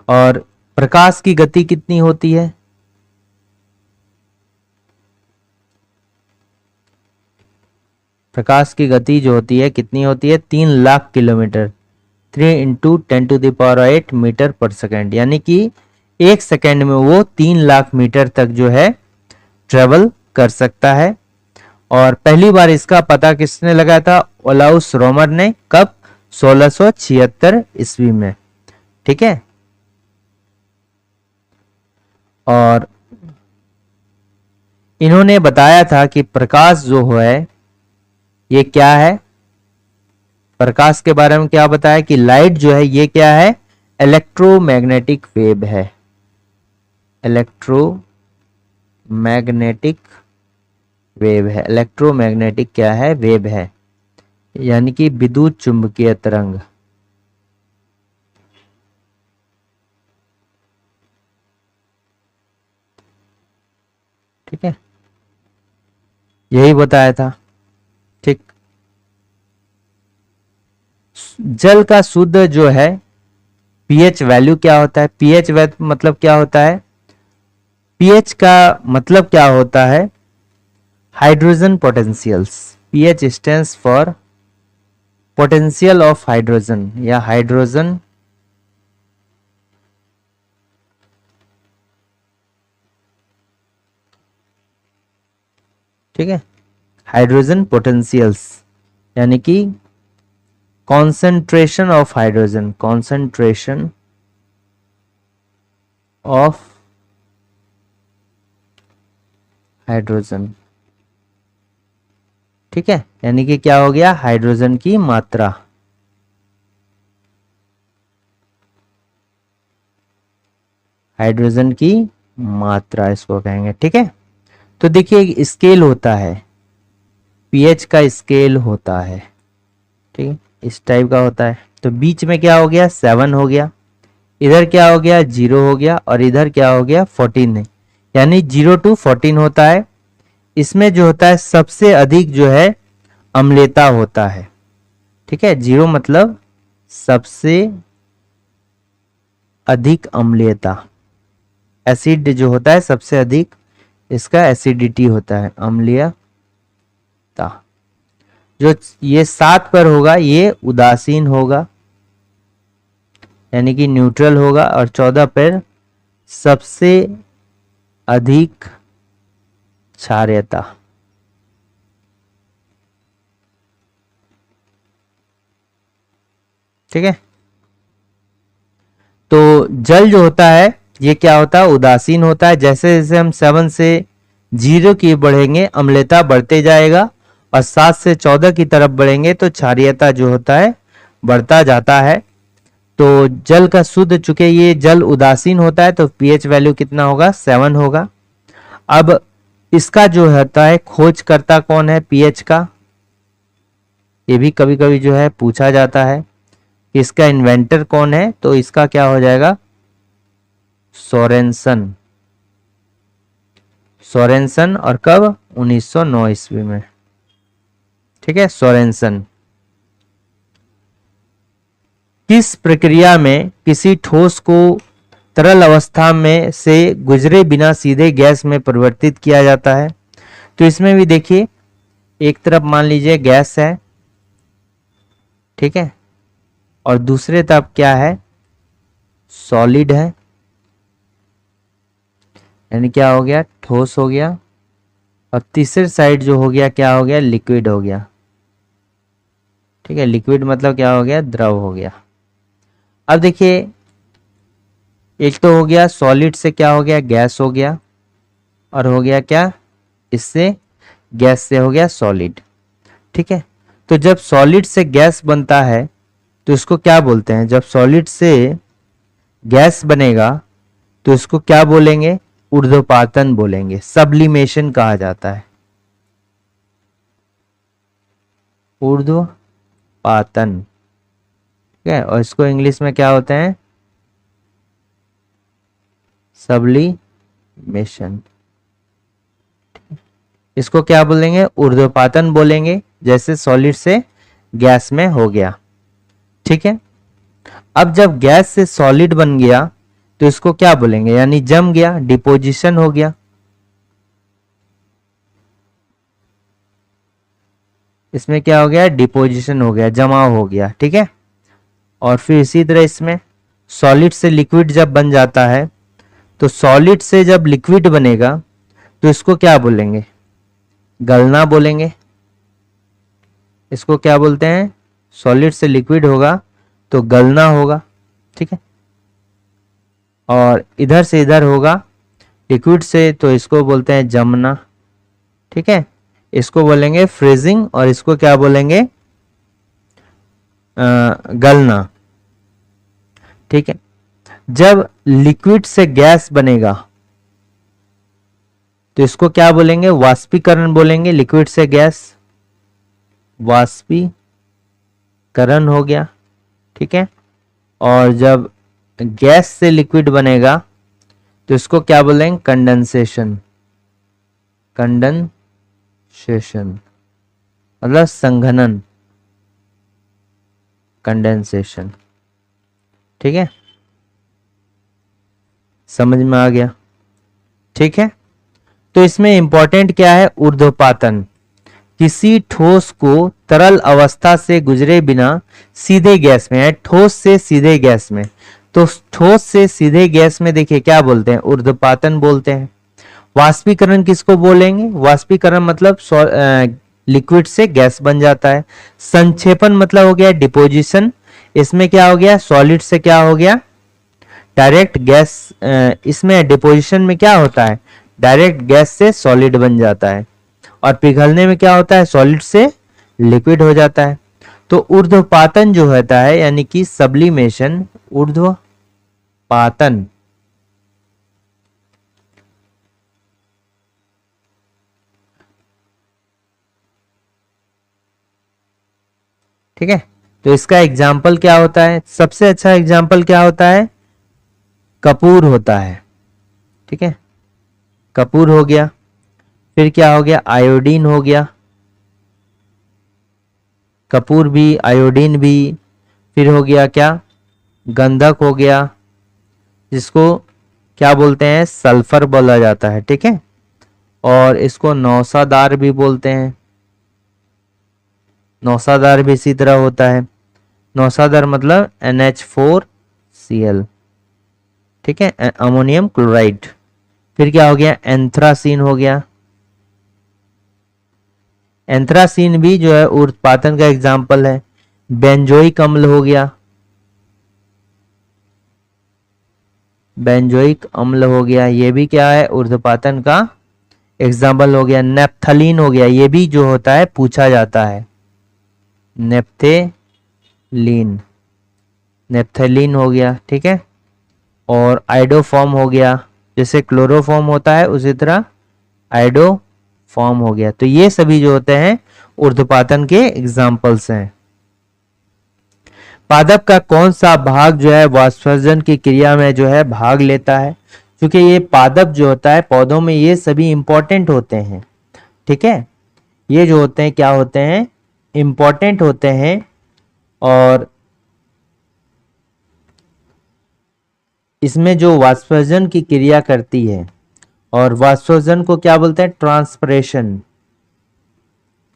A: और प्रकाश की गति कितनी होती है, प्रकाश की गति जो होती है कितनी होती है, 3 लाख किलोमीटर, 3 × 10⁸ मीटर पर सेकेंड, यानी कि एक सेकेंड में वो 3 लाख मीटर तक जो है ट्रेवल कर सकता है। और पहली बार इसका पता किसने लगाया था, ओलाउस रोमर ने, कब, 1676 ईस्वी में, ठीक है। और इन्होंने बताया था कि प्रकाश जो है ये क्या है, प्रकाश के बारे में क्या बताया कि लाइट जो है ये क्या है, इलेक्ट्रोमैग्नेटिक वेव है, इलेक्ट्रोमैग्नेटिक वेव है, इलेक्ट्रोमैग्नेटिक क्या है, वेव है, यानी कि विद्युत चुंबकीय तरंग, ठीक है, यही बताया था, ठीक। जल का शुद्ध जो है पीएच वैल्यू क्या होता है, पीएच मतलब क्या होता है, पीएच का मतलब क्या होता है, hydrogen potentials, pH stands for potential of hydrogen या हाइड्रोजन ठीक है, हाइड्रोजन पोटेंशियल्स यानी कि concentration of hydrogen, concentration of hydrogen, ठीक है, यानी कि क्या हो गया, हाइड्रोजन की मात्रा, हाइड्रोजन की मात्रा इसको कहेंगे, ठीक है। तो देखिए एक स्केल होता है, पीएच का स्केल होता है। ठीक है, इस टाइप का होता है। तो बीच में क्या हो गया, 7 हो गया, इधर क्या हो गया, 0 हो गया, और इधर क्या हो गया, 14 है। यानी 0 to 14 होता है। इसमें जो होता है सबसे अधिक जो है अम्लता होता है। ठीक है, 0 मतलब सबसे अधिक अम्लता, एसिड जो होता है सबसे अधिक, इसका एसिडिटी होता है, अम्लीयता। जो ये 7 पर होगा ये उदासीन होगा, यानी कि न्यूट्रल होगा, और 14 पर सबसे अधिक क्षारीयता। ठीक है, तो जल जो होता है ये क्या होता है, उदासीन होता है। जैसे जैसे हम 7 से 0 की बढ़ेंगे अम्लता बढ़ते जाएगा, और 7 से 14 की तरफ बढ़ेंगे तो क्षारीयता जो होता है बढ़ता जाता है। तो जल का शुद्ध, चूंकि ये जल उदासीन होता है तो पीएच वैल्यू कितना होगा, 7 होगा। अब इसका जो होता है खोजकर्ता कौन है पीएच का, ये भी कभी कभी जो है पूछा जाता है। इसका इन्वेंटर कौन है, तो इसका क्या हो जाएगा, सोरेनसन। सोरेनसन, और कब, 1909 ईस्वी में। ठीक है, सोरेनसन। किस प्रक्रिया में किसी ठोस को तरल अवस्था में से गुजरे बिना सीधे गैस में परिवर्तित किया जाता है। तो इसमें भी देखिए, एक तरफ मान लीजिए गैस है, ठीक है, और दूसरे तरफ क्या है, सॉलिड है, यानी क्या हो गया, ठोस हो गया, और तीसरे साइड जो हो गया क्या हो गया, लिक्विड हो गया। ठीक है, लिक्विड मतलब क्या हो गया, द्रव हो गया। अब देखिए, एक तो हो गया सॉलिड से क्या हो गया, गैस हो गया, और हो गया क्या, इससे गैस से हो गया सॉलिड। ठीक है, तो जब सॉलिड से गैस बनता है तो इसको क्या बोलते हैं, जब सॉलिड से गैस बनेगा तो इसको क्या बोलेंगे, ऊर्ध्वपातन बोलेंगे, सब्लिमेशन कहा जाता है, ऊर्ध्वपातन। ठीक है, और इसको इंग्लिश में क्या होते हैं, सब्लिमेशन। इसको क्या बोलेंगे, ऊर्ध्वपातन बोलेंगे, जैसे सॉलिड से गैस में हो गया। ठीक है, अब जब गैस से सॉलिड बन गया तो इसको क्या बोलेंगे, यानी जम गया, डिपोजिशन हो गया। इसमें क्या हो गया, डिपोजिशन हो गया, जमाव हो गया। ठीक है, और फिर इसी तरह इसमें सॉलिड से लिक्विड जब बन जाता है, तो सॉलिड से जब लिक्विड बनेगा तो इसको क्या बोलेंगे, गलना बोलेंगे। इसको क्या बोलते हैं, सॉलिड से लिक्विड होगा तो गलना होगा। ठीक है, और इधर से इधर होगा लिक्विड से, तो इसको बोलते हैं जमना। ठीक है, इसको बोलेंगे फ्रीजिंग, और इसको क्या बोलेंगे, गलना। ठीक है, जब लिक्विड से गैस बनेगा तो इसको क्या बोलेंगे, वाष्पीकरण बोलेंगे। लिक्विड से गैस, वाष्पीकरण हो गया। ठीक है, और जब गैस से लिक्विड बनेगा तो इसको क्या बोलेंगे, कंडेंसेशन। कंडेंसेशन मतलब संघनन, कंडेंसेशन। ठीक है, समझ में आ गया। ठीक है, तो इसमें इंपॉर्टेंट क्या है, ऊर्ध्वपातन, किसी ठोस को तरल अवस्था से गुजरे बिना सीधे गैस में, ठोस से सीधे गैस में। तो ठोस से सीधे गैस में देखिए क्या बोलते हैं, ऊर्ध्वपातन बोलते हैं। वाष्पीकरण किसको बोलेंगे, वाष्पीकरण मतलब लिक्विड से गैस बन जाता है। संक्षेपण मतलब हो गया डिपोजिशन, इसमें क्या हो गया, सॉलिड से क्या हो गया, डायरेक्ट गैस। इसमें डिपोजिशन में क्या होता है, डायरेक्ट गैस से सॉलिड बन जाता है, और पिघलने में क्या होता है, सॉलिड से लिक्विड हो जाता है। तो ऊर्ध्वपातन जो होता है, यानी कि सब्लिमेशन, ऊर्ध्वपातन, ठीक है, तो इसका एग्जाम्पल क्या होता है, सबसे अच्छा एग्जाम्पल क्या होता है, कपूर होता है। ठीक है, कपूर हो गया, फिर क्या हो गया, आयोडीन हो गया, कपूर भी, आयोडीन भी, फिर हो गया क्या, गंधक हो गया, जिसको क्या बोलते हैं, सल्फर बोला जाता है। ठीक है, और इसको नौसादार भी बोलते हैं, नौसादार भी इसी तरह होता है। नौसादार मतलब NH4Cl। ठीक है, अमोनियम क्लोराइड। फिर क्या हो गया, एंथ्रासीन हो गया। एंथ्रासीन भी जो है ऊर्ध्वपातन का एग्जाम्पल है। बेंजोइक अम्ल हो गया, बेंजोइक अम्ल हो गया, ये भी क्या है, ऊर्ध्वपातन का एग्जाम्पल हो गया। नेप्थलीन हो गया, ये भी जो होता है पूछा जाता है, नेप्थेलीन, नेप्थलीन हो गया। ठीक है, और आइडोफॉर्म हो गया, जैसे क्लोरोफॉर्म होता है उसी तरह आइडोफॉर्म हो गया। तो ये सभी जो होते हैं ऊर्ध्वपातन के एग्जाम्पल्स हैं। पादप का कौन सा भाग जो है वाष्पोत्सर्जन की क्रिया में जो है भाग लेता है, क्योंकि ये पादप जो होता है पौधों में ये सभी इंपॉर्टेंट होते हैं। ठीक है, ये जो होते हैं क्या होते हैं, इंपॉर्टेंट होते हैं, और इसमें जो वाष्पोत्सर्जन की क्रिया करती है, और वाष्पोत्सर्जन को क्या बोलते हैं, ट्रांसपिरेशन,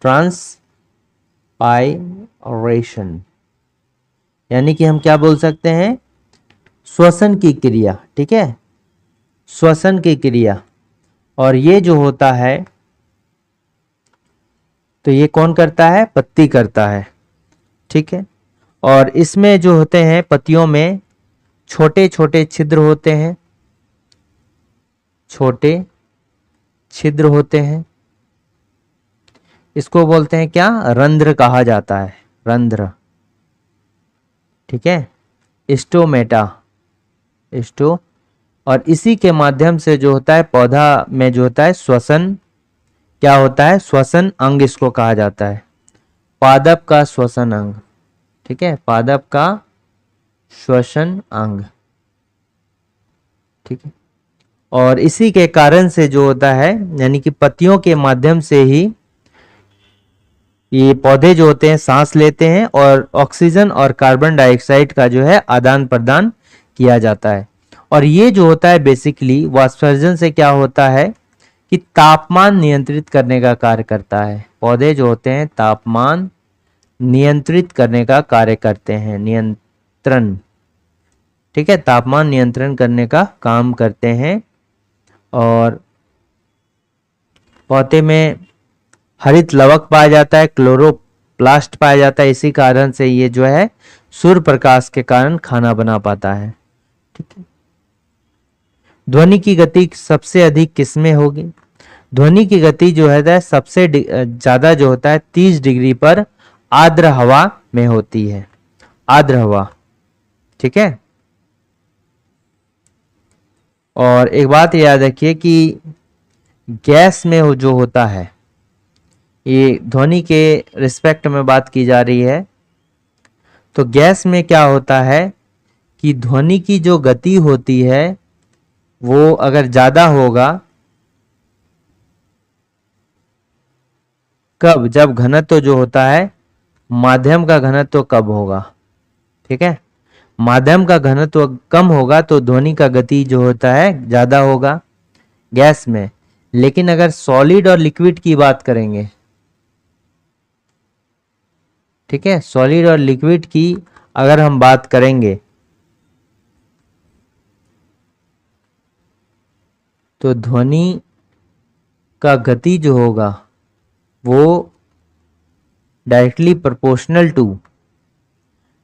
A: ट्रांसपायरेशन, यानी कि हम क्या बोल सकते हैं, श्वसन की क्रिया। ठीक है, श्वसन की क्रिया, और ये जो होता है तो ये कौन करता है, पत्ती करता है। ठीक है, और इसमें जो होते हैं पत्तियों में छोटे छोटे छिद्र होते हैं, छोटे छिद्र होते हैं, इसको बोलते हैं क्या, रंध्र कहा जाता है, रंध्र। ठीक है, स्टोमेटा, स्टो, और इसी के माध्यम से जो होता है पौधा में जो होता है श्वसन, क्या होता है, श्वसन अंग इसको कहा जाता है, पादप का श्वसन अंग। ठीक है, पादप का श्वसन अंग। ठीक है, और इसी के कारण से जो होता है, यानी कि पत्तियों के माध्यम से ही ये पौधे जो होते हैं सांस लेते हैं, और ऑक्सीजन और कार्बन डाइऑक्साइड का जो है आदान प्रदान किया जाता है। और ये जो होता है बेसिकली वाष्पोत्सर्जन से क्या होता है कि तापमान नियंत्रित करने का कार्य करता है। पौधे जो होते हैं तापमान नियंत्रित करने का कार्य करते हैं, नियंत्रण। ठीक है, तापमान नियंत्रण करने का काम करते हैं, और पौधे में हरित लवक पाया जाता है, क्लोरोप्लास्ट पाया जाता है, इसी कारण से ये जो है सूर्य प्रकाश के कारण खाना बना पाता है। ठीक है, ध्वनि की गति सबसे अधिक किसमें होगी, ध्वनि की गति जो है सबसे ज्यादा जो होता है 30 डिग्री पर आर्द्र हवा में होती है, आर्द्र हवा। ठीक है, और एक बात याद रखिए कि गैस में जो होता है, ये ध्वनि के रिस्पेक्ट में बात की जा रही है, तो गैस में क्या होता है कि ध्वनि की जो गति होती है वो अगर ज्यादा होगा, कब, जब घनत्व जो होता है, माध्यम का घनत्व कब होगा। ठीक है, माध्यम का घनत्व कम होगा तो ध्वनि का गति जो होता है ज्यादा होगा गैस में। लेकिन अगर सॉलिड और लिक्विड की बात करेंगे, ठीक है, सॉलिड और लिक्विड की अगर हम बात करेंगे तो ध्वनि का गति जो होगा वो डायरेक्टली प्रोपोर्शनल टू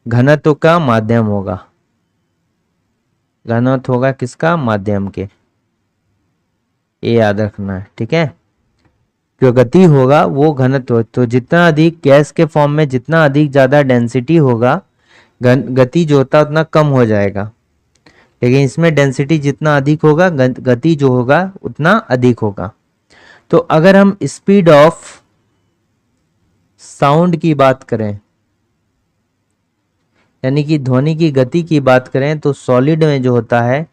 A: घनत्व का माध्यम होगा, घनत्व होगा किसका, माध्यम के, ये याद रखना है। ठीक है, जो गति होगा वो घनत्व, तो जितना अधिक गैस के फॉर्म में जितना अधिक ज्यादा डेंसिटी होगा, गति जो होता है उतना कम हो जाएगा। लेकिन इसमें डेंसिटी जितना अधिक होगा गति जो होगा उतना अधिक होगा। तो अगर हम स्पीड ऑफ साउंड की बात करें, यानी कि ध्वनि की गति की बात करें तो सॉलिड में जो होता है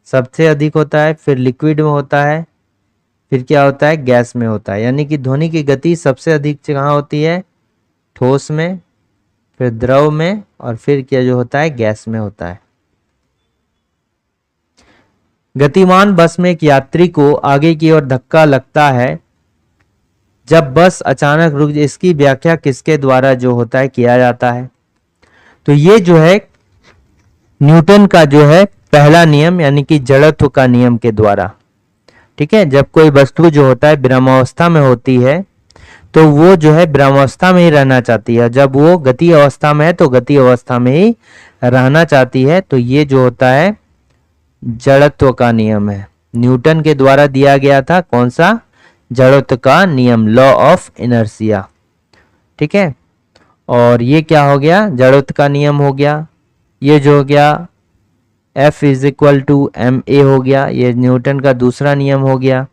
A: सबसे अधिक होता है, फिर लिक्विड में होता है, फिर क्या होता है, गैस में होता है। यानी कि ध्वनि की गति सबसे अधिक कहाँ होती है, ठोस में, फिर द्रव में, और फिर क्या जो होता है, गैस में होता है। गतिमान बस में एक यात्री को आगे की ओर धक्का लगता है जब बस अचानक रुक जाए, इसकी व्याख्या किसके द्वारा जो होता है किया जाता है? तो ये जो है न्यूटन का जो है पहला नियम, यानी कि जड़त्व का नियम के द्वारा। ठीक है, जब कोई वस्तु जो होता है विरामावस्था में होती है तो वो जो है विरामावस्था में ही रहना चाहती है, जब वो गति अवस्था में है तो गति अवस्था में ही रहना चाहती है। तो ये जो होता है जड़त्व का नियम है, न्यूटन के द्वारा दिया गया था। कौन सा? जड़त्व का नियम, लॉ ऑफ इनर्शिया। ठीक है, और ये क्या हो गया, जड़त्व का नियम हो गया। ये जो हो गया F is equal to M A हो गया, ये न्यूटन का दूसरा नियम हो गया।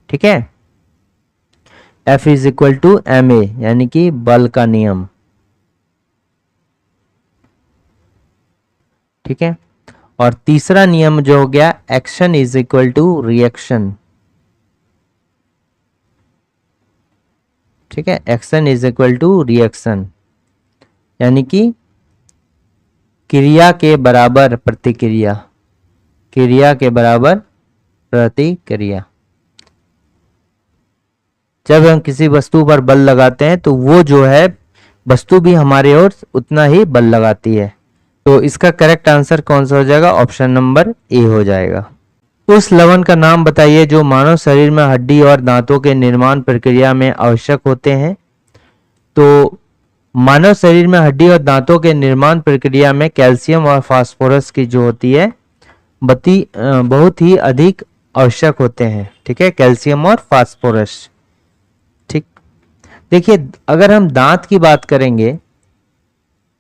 A: ठीक है, F is equal to M A यानी कि बल का नियम। ठीक है, और तीसरा नियम जो हो गया action is equal to reaction. ठीक है, action is equal to reaction, यानी कि क्रिया के बराबर प्रतिक्रिया, क्रिया के बराबर प्रतिक्रिया। जब हम किसी वस्तु पर बल लगाते हैं तो वो जो है वस्तु भी हमारे ओर उतना ही बल लगाती है। तो इसका करेक्ट आंसर कौन सा हो जाएगा? ऑप्शन नंबर ए हो जाएगा। उस लवण का नाम बताइए जो मानव शरीर में हड्डी और दांतों के निर्माण प्रक्रिया में आवश्यक होते हैं। तो मानव शरीर में हड्डी और दांतों के निर्माण प्रक्रिया में कैल्शियम और फास्फोरस की जो होती है बहुत ही अधिक आवश्यक होते हैं। ठीक है, कैल्शियम और फास्फोरस। ठीक, देखिए अगर हम दांत की बात करेंगे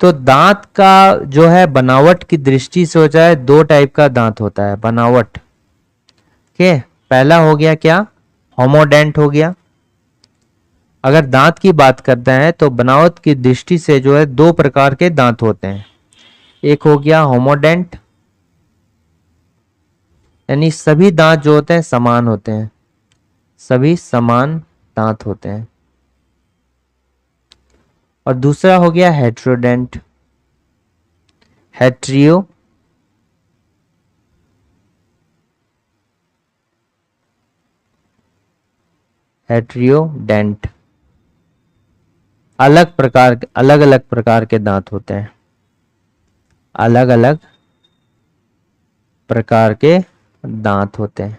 A: तो दांत का जो है बनावट की दृष्टि से हो जाए, दो टाइप का दांत होता है बनावट। ठीक है, पहला हो गया क्या, होमोडेंट हो गया। अगर दांत की बात करते हैं तो बनावट की दृष्टि से जो है दो प्रकार के दांत होते हैं। एक हो गया होमोडेंट, यानी सभी दांत जो होते हैं समान होते हैं, सभी समान दांत होते हैं। और दूसरा हो गया हेट्रोडेंट, हेट्रियो हेट्रियोडेंट, अलग अलग प्रकार के दांत होते हैं, अलग अलग प्रकार के दांत होते हैं।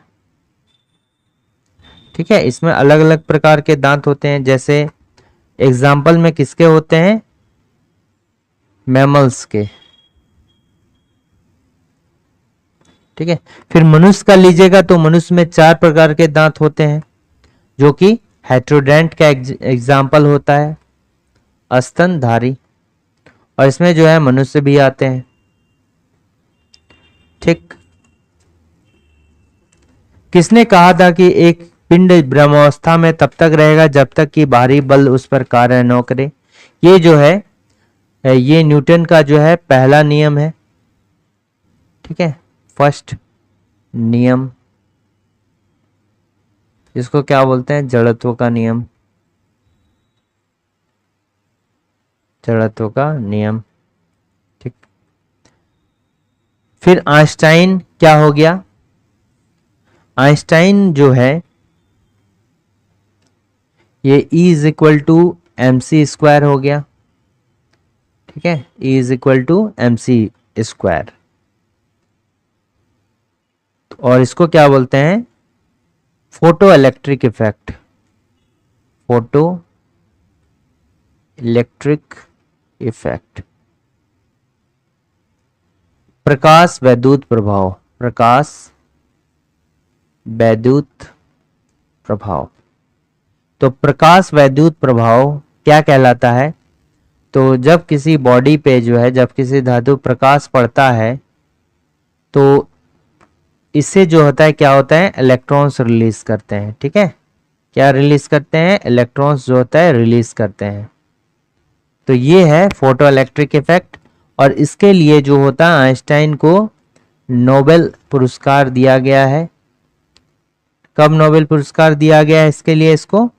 A: ठीक है, इसमें अलग अलग प्रकार के दांत होते हैं। जैसे एग्जाम्पल में किसके होते हैं? मैमल्स के। ठीक है, फिर मनुष्य का लीजिएगा तो मनुष्य में 4 प्रकार के दांत होते हैं, जो कि हेट्रोडेंट का एग्जाम्पल होता है, स्तनधारी, और इसमें जो है मनुष्य भी आते हैं। ठीक, किसने कहा था कि एक पिंड ब्रह्मावस्था में तब तक रहेगा जब तक कि बाहरी बल उस पर कार्य न करे? ये जो है ये न्यूटन का जो है पहला नियम है। ठीक है, फर्स्ट नियम, इसको क्या बोलते हैं? जड़त्व का नियम, जड़त्व का नियम। ठीक, फिर आइंस्टाइन क्या हो गया? आइंस्टाइन जो है ये E is equal to M C square हो गया। ठीक है, E is equal to M C square, और इसको क्या बोलते हैं? Photoelectric effect, photoelectric effect. प्रकाश वैद्युत प्रभाव, प्रकाश वैद्युत प्रभाव। तो प्रकाश वैद्युत प्रभाव क्या कहलाता है? तो जब किसी बॉडी पे जो है, जब किसी धातु प्रकाश पड़ता है तो इससे जो होता है क्या होता है? इलेक्ट्रॉन्स रिलीज करते हैं। ठीक है, क्या रिलीज करते हैं? इलेक्ट्रॉन्स जो होता है रिलीज करते हैं। तो ये है फोटो इलेक्ट्रिक इफेक्ट। और इसके लिए जो होता है आइंस्टाइन को नोबेल पुरस्कार दिया गया है। कब नोबेल पुरस्कार दिया गया है इसके लिए इसको?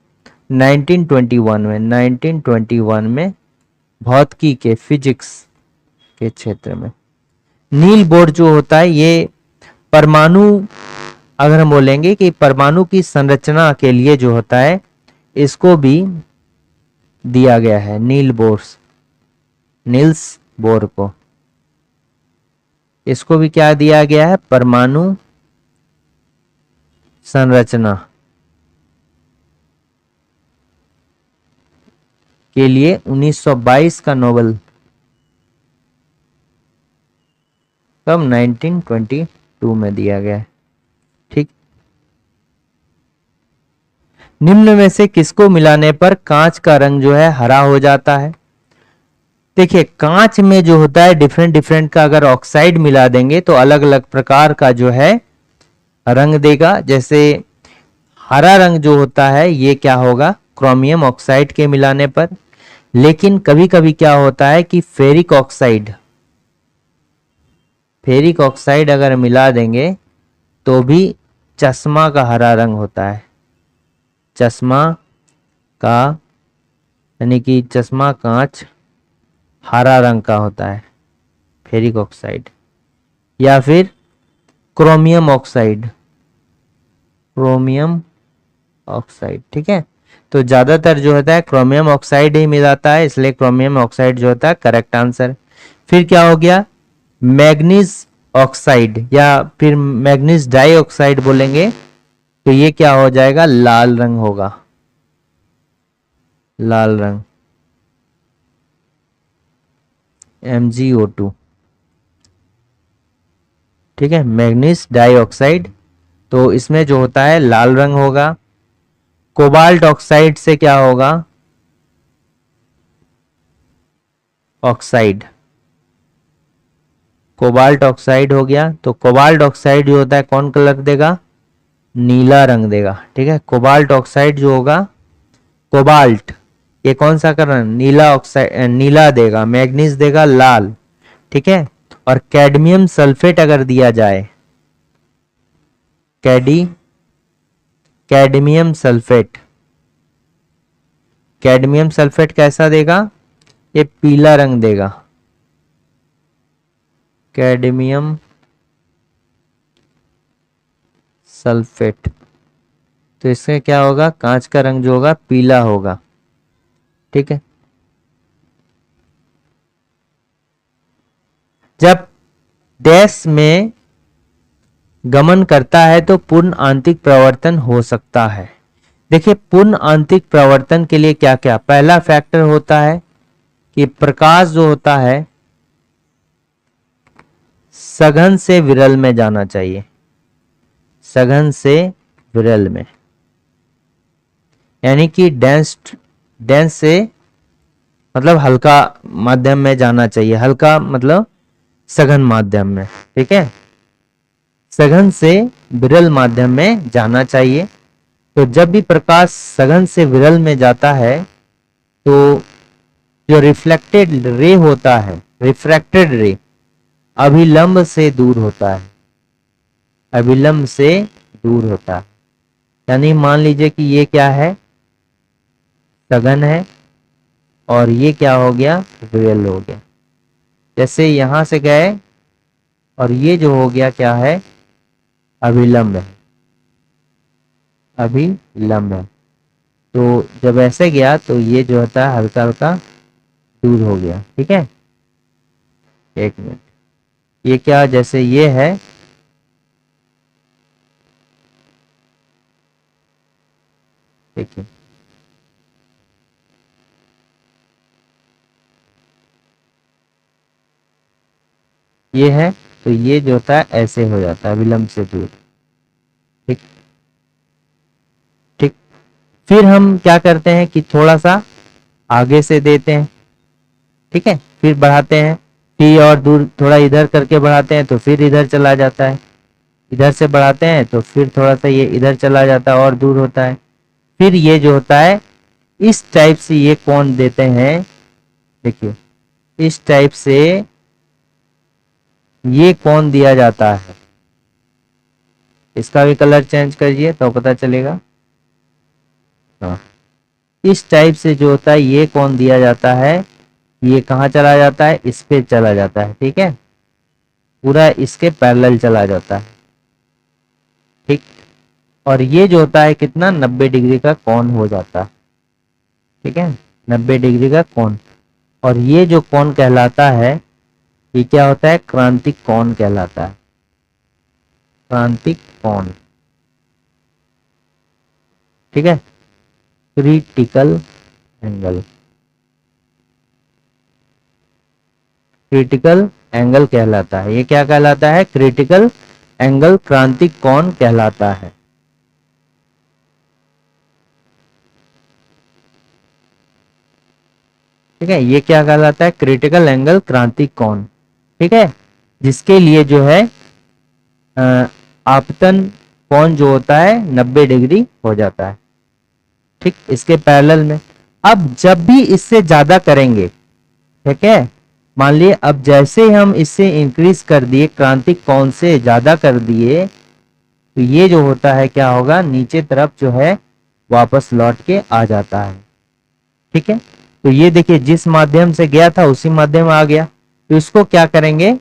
A: 1921 में भौतिकी के फिजिक्स के क्षेत्र में। नील बोर जो होता है ये परमाणु, अगर हम बोलेंगे कि परमाणु की संरचना के लिए जो होता है इसको भी दिया गया है नील्स बोर को। इसको भी क्या दिया गया है? परमाणु संरचना के लिए 1922 का नोबेल। कब? 1922 में दिया गया है। ठीक। निम्न में से किसको मिलाने पर कांच का रंग जो है हरा हो जाता है? देखिए, कांच में जो होता है डिफरेंट का अगर ऑक्साइड मिला देंगे तो अलग अलग प्रकार का जो है रंग देगा। जैसे हरा रंग जो होता है ये क्या होगा? क्रोमियम ऑक्साइड के मिलाने पर। लेकिन कभी कभी क्या होता है कि फेरिक ऑक्साइड अगर मिला देंगे तो भी चश्मा का हरा रंग होता है। चश्मा का यानी कि चश्मा कांच हरा रंग का होता है, फेरिक ऑक्साइड। या फिर क्रोमियम ऑक्साइड। ठीक है, तो ज्यादातर जो होता है क्रोमियम ऑक्साइड ही मिलाता है, इसलिए क्रोमियम ऑक्साइड जो होता है करेक्ट आंसर। फिर क्या हो गया? मैग्नीज ऑक्साइड या फिर मैग्नीज डाइऑक्साइड बोलेंगे तो ये क्या हो जाएगा? लाल रंग होगा, लाल रंग, MgO2। ठीक है, मैग्नीज डाइऑक्साइड, तो इसमें जो होता है लाल रंग होगा। कोबाल्ट ऑक्साइड से क्या होगा? ऑक्साइड, कोबाल्ट ऑक्साइड हो गया। तो कोबाल्ट ऑक्साइड जो होता है कौन कलर देगा? नीला रंग देगा। ठीक है, कोबाल्ट ऑक्साइड जो होगा, कोबाल्ट ये कौन सा कलर? नीला ऑक्साइड, नीला देगा। मैग्नीज देगा लाल। ठीक है, और कैडमियम सल्फेट अगर दिया जाए, कैडमियम सल्फेट कैसा देगा? ये पीला रंग देगा, कैडमियम सल्फेट। तो इससे क्या होगा? कांच का रंग जो होगा पीला होगा। ठीक है, जब डैश में गमन करता है तो पूर्ण आंतरिक प्रवर्तन हो सकता है। देखिए, पूर्ण आंतरिक प्रवर्तन के लिए क्या क्या? पहला फैक्टर होता है कि प्रकाश जो होता है सघन से विरल में जाना चाहिए, सघन से विरल में, यानी कि डेंस से मतलब हल्का माध्यम में जाना चाहिए। हल्का मतलब सघन माध्यम में। ठीक है, सघन से विरल माध्यम में जाना चाहिए। तो जब भी प्रकाश सघन से विरल में जाता है तो जो रिफ्लेक्टेड रे होता है, रिफ्रैक्टेड रे अभिलंब से दूर होता है, अभिलंब से दूर होता है। यानी मान लीजिए कि ये क्या है? सघन है, और ये क्या हो गया? विरल हो गया। जैसे यहां से गए और ये जो हो गया क्या है? अभिलंब है, अभिलंब है। तो जब ऐसे गया तो ये जो होता है हल्का हल्का दूर हो गया। ठीक है, एक मिनट, ये क्या? जैसे ये है, देखिए ये है, तो ये जो होता है ऐसे हो जाता है विलंब से दूर। ठीक ठीक। फिर हम क्या करते हैं कि थोड़ा सा आगे से देते हैं। ठीक है, फिर बढ़ाते हैं टी और दूर, थोड़ा इधर करके बढ़ाते हैं तो फिर इधर चला जाता है। इधर से बढ़ाते हैं तो फिर थोड़ा सा ये इधर चला जाता है और दूर होता है। फिर ये जो होता है इस टाइप से ये कोण देते हैं। देखिए, इस टाइप से ये कोण दिया जाता है। इसका भी कलर चेंज करिए तो पता चलेगा। हाँ, इस टाइप से जो होता है ये कोण दिया जाता है, ये कहाँ चला जाता है, इस पे चला जाता है। ठीक है, पूरा इसके पैरेलल चला जाता है। ठीक, और ये जो होता है कितना, 90 डिग्री का कोण हो जाता है। ठीक है, 90 डिग्री का कोण। और ये जो कोण कहलाता है, ये क्या होता है, क्रांतिक कोण कहलाता है। क्रांतिक कोण। ठीक है, क्रिटिकल एंगल। क्रिटिकल एंगल कहलाता है। ये क्या कहलाता है, क्रिटिकल एंगल, क्रांतिक कोण कहलाता है। ठीक है, ये क्या कहलाता है, क्रिटिकल एंगल, क्रांतिक कोण। ठीक है, जिसके लिए जो है आपतन कोण जो होता है 90 डिग्री हो जाता है। ठीक, इसके पैरेलल में। अब जब भी इससे ज्यादा करेंगे, ठीक है, मान लिए अब जैसे हम इससे इंक्रीज कर दिए, क्रांतिक कोण से ज्यादा कर दिए, तो ये जो होता है क्या होगा, नीचे तरफ जो है वापस लौट के आ जाता है। ठीक है, तो ये देखिए जिस माध्यम से गया था उसी माध्यम आ गया। तो इसको क्या करेंगे,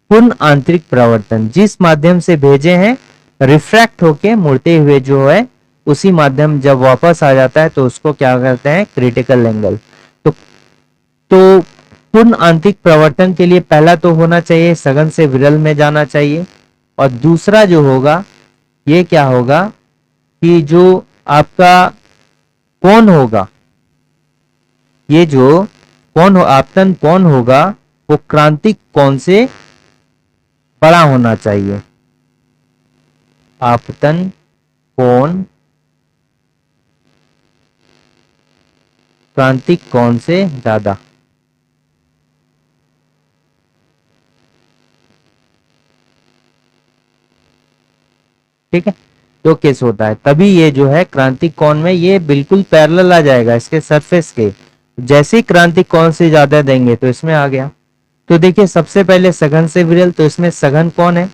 A: पूर्ण आंतरिक प्रवर्तन। जिस माध्यम से भेजे हैं रिफ्रैक्ट होके मुड़ते हुए जो है उसी माध्यम जब वापस आ जाता है तो उसको क्या करते हैं, क्रिटिकल एंगल। तो पूर्ण आंतरिक प्रवर्तन के लिए पहला तो होना चाहिए सघन से विरल में जाना चाहिए, और दूसरा जो होगा ये क्या होगा कि जो आपका कोण होगा, ये जो आपतन कोण होगा वो क्रांतिक कोण से बड़ा होना चाहिए। आपतन कोण क्रांतिक कोण से ज्यादा। ठीक है, दो केस होता है, तभी ये जो है क्रांतिक कोण में ये बिल्कुल पैरेलल आ जाएगा इसके सरफेस के। जैसे ही क्रांतिक कोण से ज्यादा देंगे तो इसमें आ गया। तो देखिए सबसे पहले सघन से विरल, तो इसमें सघन कौन है,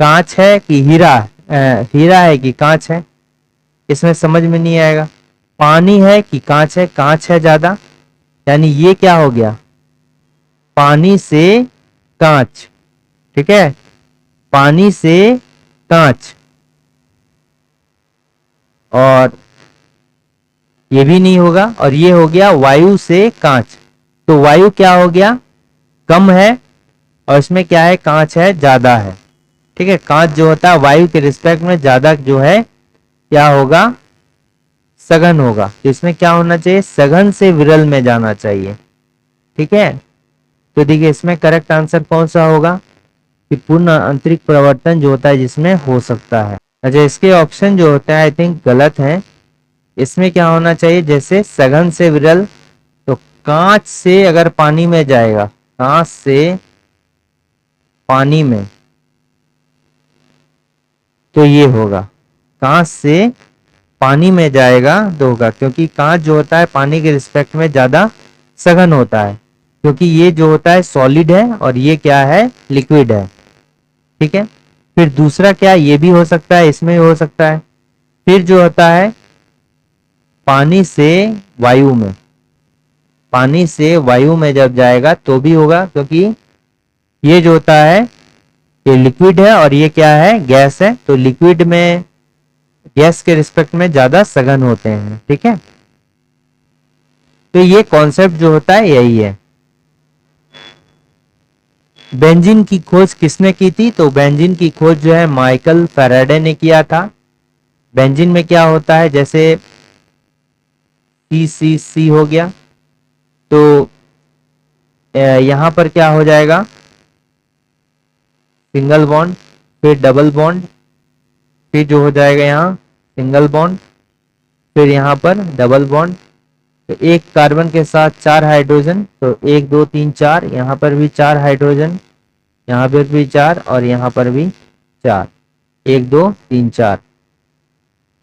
A: कांच है कि हीरा, हीरा है कि कांच है, इसमें समझ में नहीं आएगा। पानी है कि कांच है, कांच है ज्यादा, यानी ये क्या हो गया, पानी से कांच। ठीक है, पानी से कांच। और ये भी नहीं होगा, और ये हो गया वायु से कांच। तो वायु क्या हो गया, कम है, और इसमें क्या है, कांच है ज्यादा है। ठीक है, कांच जो होता है वायु के रिस्पेक्ट में ज्यादा जो है क्या होगा, सघन होगा। तो इसमें क्या होना चाहिए, सघन से विरल में जाना चाहिए। ठीक है, तो देखिए इसमें करेक्ट आंसर कौन सा होगा, कि पूर्ण आंतरिक प्रवर्तन जो होता है जिसमें हो सकता है। अच्छा, इसके ऑप्शन जो होता है आई थिंक गलत है। इसमें क्या होना चाहिए, जैसे सघन से विरल, तो कांच से अगर पानी में जाएगा, कांच से पानी में, तो ये होगा, कांच से पानी में जाएगा तो होगा, क्योंकि कांच जो होता है पानी के रिस्पेक्ट में ज्यादा सघन होता है, क्योंकि ये जो होता है सॉलिड है और ये क्या है, लिक्विड है। ठीक है, फिर दूसरा क्या, ये भी हो सकता है, इसमें हो सकता है। फिर जो होता है पानी से वायु में, पानी से वायु में जब जाएगा तो भी होगा, क्योंकि ये जो होता है ये लिक्विड है और ये क्या है, गैस है। तो लिक्विड में गैस के रिस्पेक्ट में ज्यादा सघन होते हैं। ठीक है, तो ये कॉन्सेप्ट जो होता है यही है। बेंजीन की खोज किसने की थी, तो बेंजीन की खोज जो है माइकल फैराडे ने किया था। बेंजीन में क्या होता है, जैसे सी हो गया, तो यहां पर क्या हो जाएगा, सिंगल बॉन्ड, फिर डबल बॉन्ड, फिर जो हो जाएगा यहाँ सिंगल बॉन्ड, फिर यहाँ पर डबल बॉन्ड। तो एक कार्बन के साथ 4 हाइड्रोजन, तो 1 2 3 4, यहाँ पर भी 4 हाइड्रोजन, यहाँ पर भी 4 और यहाँ पर भी 4, 1 2 3 4।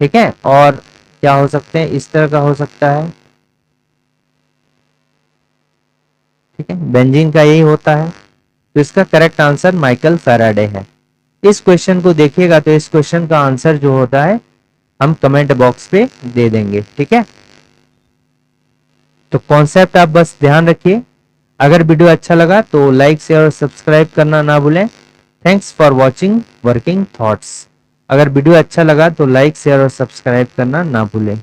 A: ठीक है, और क्या हो सकते हैं, इस तरह का हो सकता है। ठीक है, बेंजीन का यही होता है। तो इसका करेक्ट आंसर माइकल फैराडे है। इस क्वेश्चन को देखिएगा तो इस क्वेश्चन का आंसर जो होता है हम कमेंट बॉक्स पे दे देंगे, ठीक है। तो कॉन्सेप्ट आप बस ध्यान रखिए। अगर वीडियो अच्छा लगा तो लाइक शेयर और सब्सक्राइब करना ना भूलें। Thanks for watching working thoughts. अगर वीडियो अच्छा लगा तो लाइक शेयर और सब्सक्राइब करना ना भूलें।